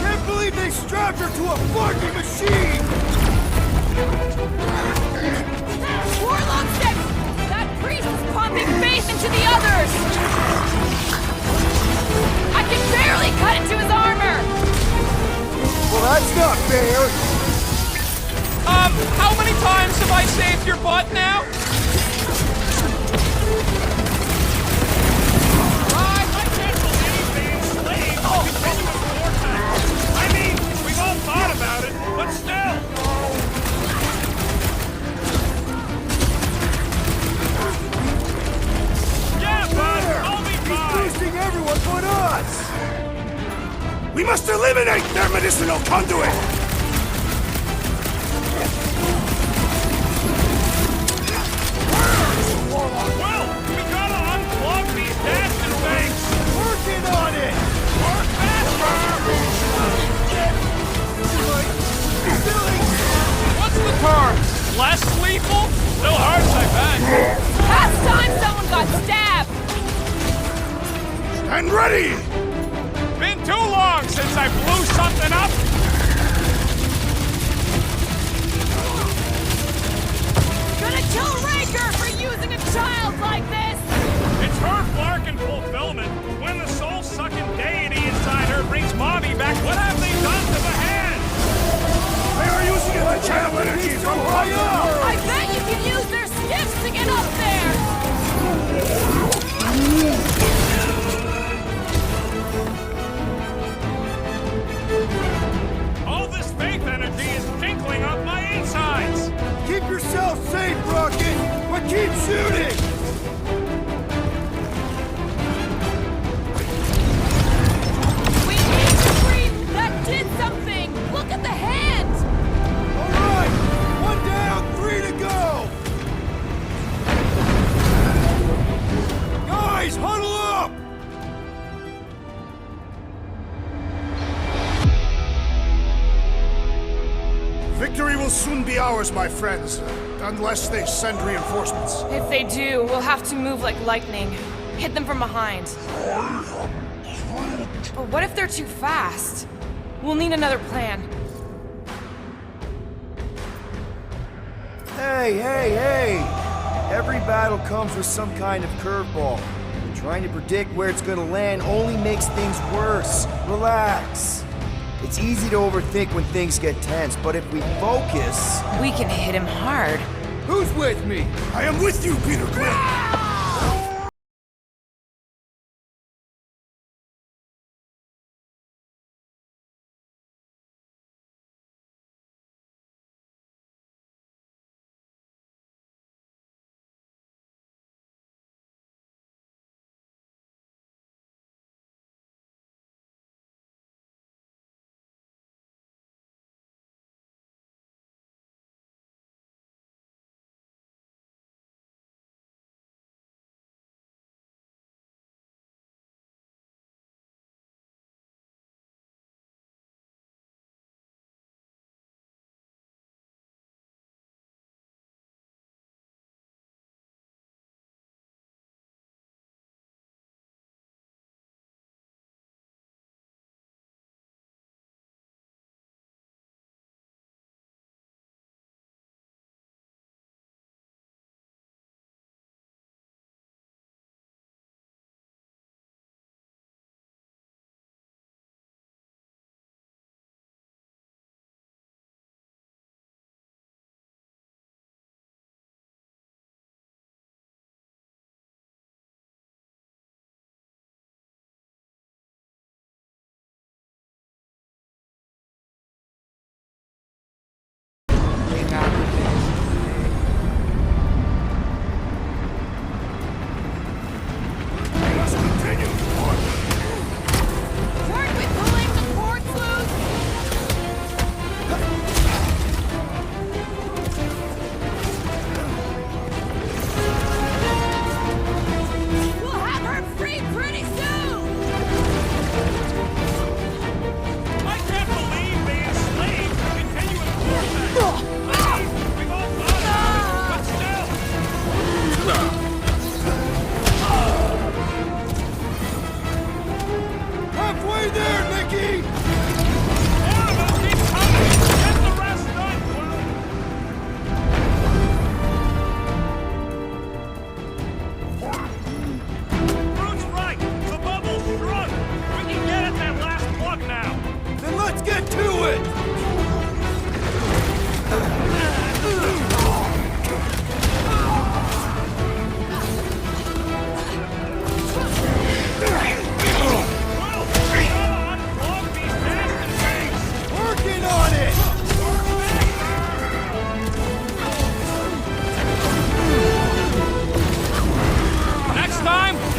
Can't believe they strapped her to a fucking machine! Warlock 6! That priest is pumping faith into the others! I can barely cut into his armor! Well, that's not fair! How many times have I saved your butt now? I can't believe they enslaved continuous wartime. I mean, we've all thought about it, but still. Yeah, bud, I'll be fine. Boosting everyone but us! We must eliminate their medicinal conduit! Well, we gotta unplug these dasting things. Working on it! Work faster. What's the term? Less lethal? Still hurts, I bet. Last time someone got stabbed! And ready! Been too long since I blew something up. Gonna kill Raker for using a child like this! It's her Flarkin fulfillment. When the soul-sucking deity inside her brings Mommy back, what have they done to the hand? They are using it to channel energy from high up! I bet you can use their skiffs to get up there! All this faith energy is tinkling up my insides. Keep yourself safe, Rocket, but keep shooting! We need to breathe! That did something! Look at the hand! All right, 1 down, 3 to go! Guys, huddle up! Victory will soon be ours, my friends, unless they send reinforcements. If they do, we'll have to move like lightning. Hit them from behind. But what if they're too fast? We'll need another plan. Hey, hey, hey! Every battle comes with some kind of curveball. Trying to predict where it's gonna land only makes things worse. Relax. It's easy to overthink when things get tense, but if we focus... We can hit him hard. Who's with me? I am with you, Peter Quill!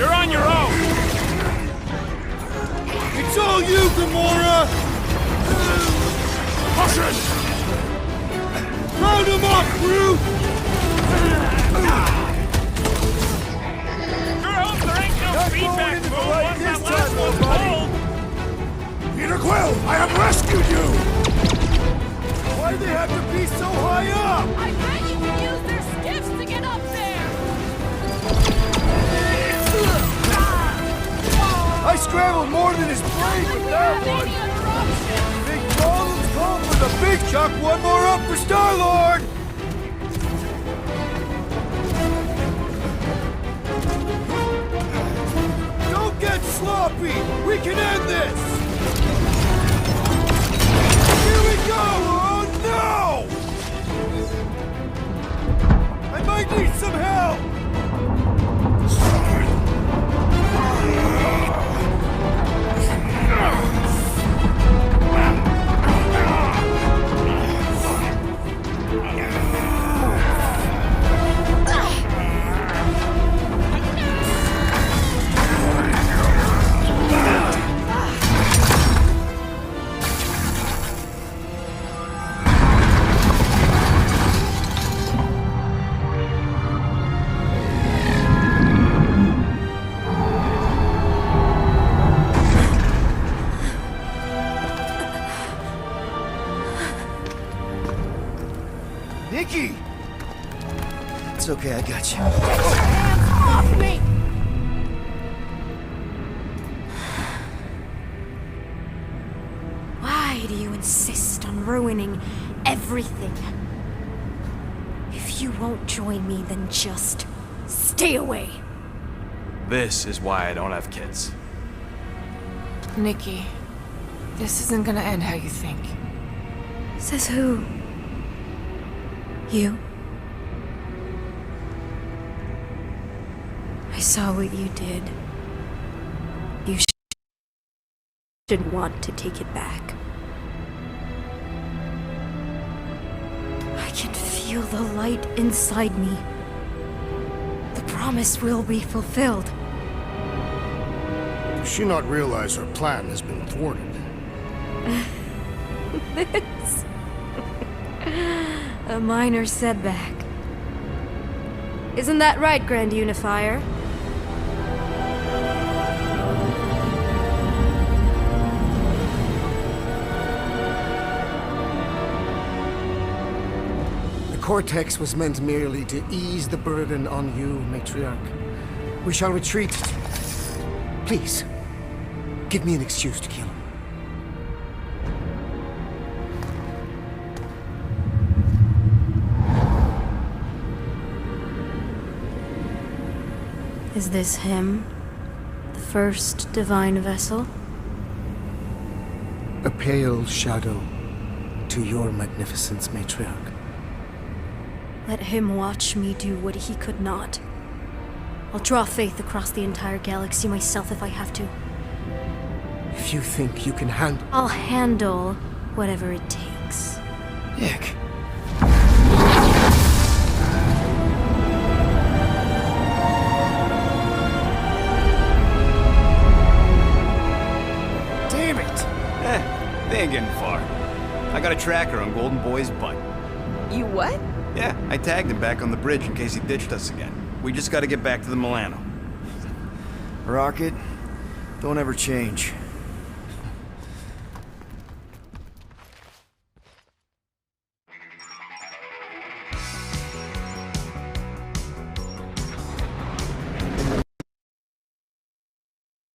You're on your own! It's all you, Gamora! Caution! Round him up, Groot! Sure hope there ain't no Not feedback going into the move light once this that last time, one's nobody. pulled! Peter Quill, I have rescued you! Why do they have to be so high up? I bet you can use their skiffs to get up there! I scrambled more than his brain with that one! Big problems call for the big chuck! One more up for Star-Lord! Don't get sloppy! We can end this! Here we go! Oh no! I might need some help! Nikki! It's okay, I got you. Hands off me! Why do you insist on ruining everything? If you won't join me, then just stay away. This is why I don't have kids. Nikki, this isn't gonna end how you think. Says who? You? I saw what you did. You should want to take it back. I can feel the light inside me. The promise will be fulfilled. Does she not realize her plan has been thwarted? This... a minor setback. Isn't that right, Grand Unifier? The Cortex was meant merely to ease the burden on you, Matriarch. We shall retreat. Please, give me an excuse to kill him. Is this him? The first divine vessel? A pale shadow to your magnificence, Matriarch. Let him watch me do what he could not. I'll draw faith across the entire galaxy myself if I have to. If you think you can handle... I'll handle whatever it takes. Nick. Damn it! They ain't getting far. I got a tracker on Golden Boy's butt. You what? Yeah, I tagged him back on the bridge in case he ditched us again. We just gotta get back to the Milano. Rocket, don't ever change.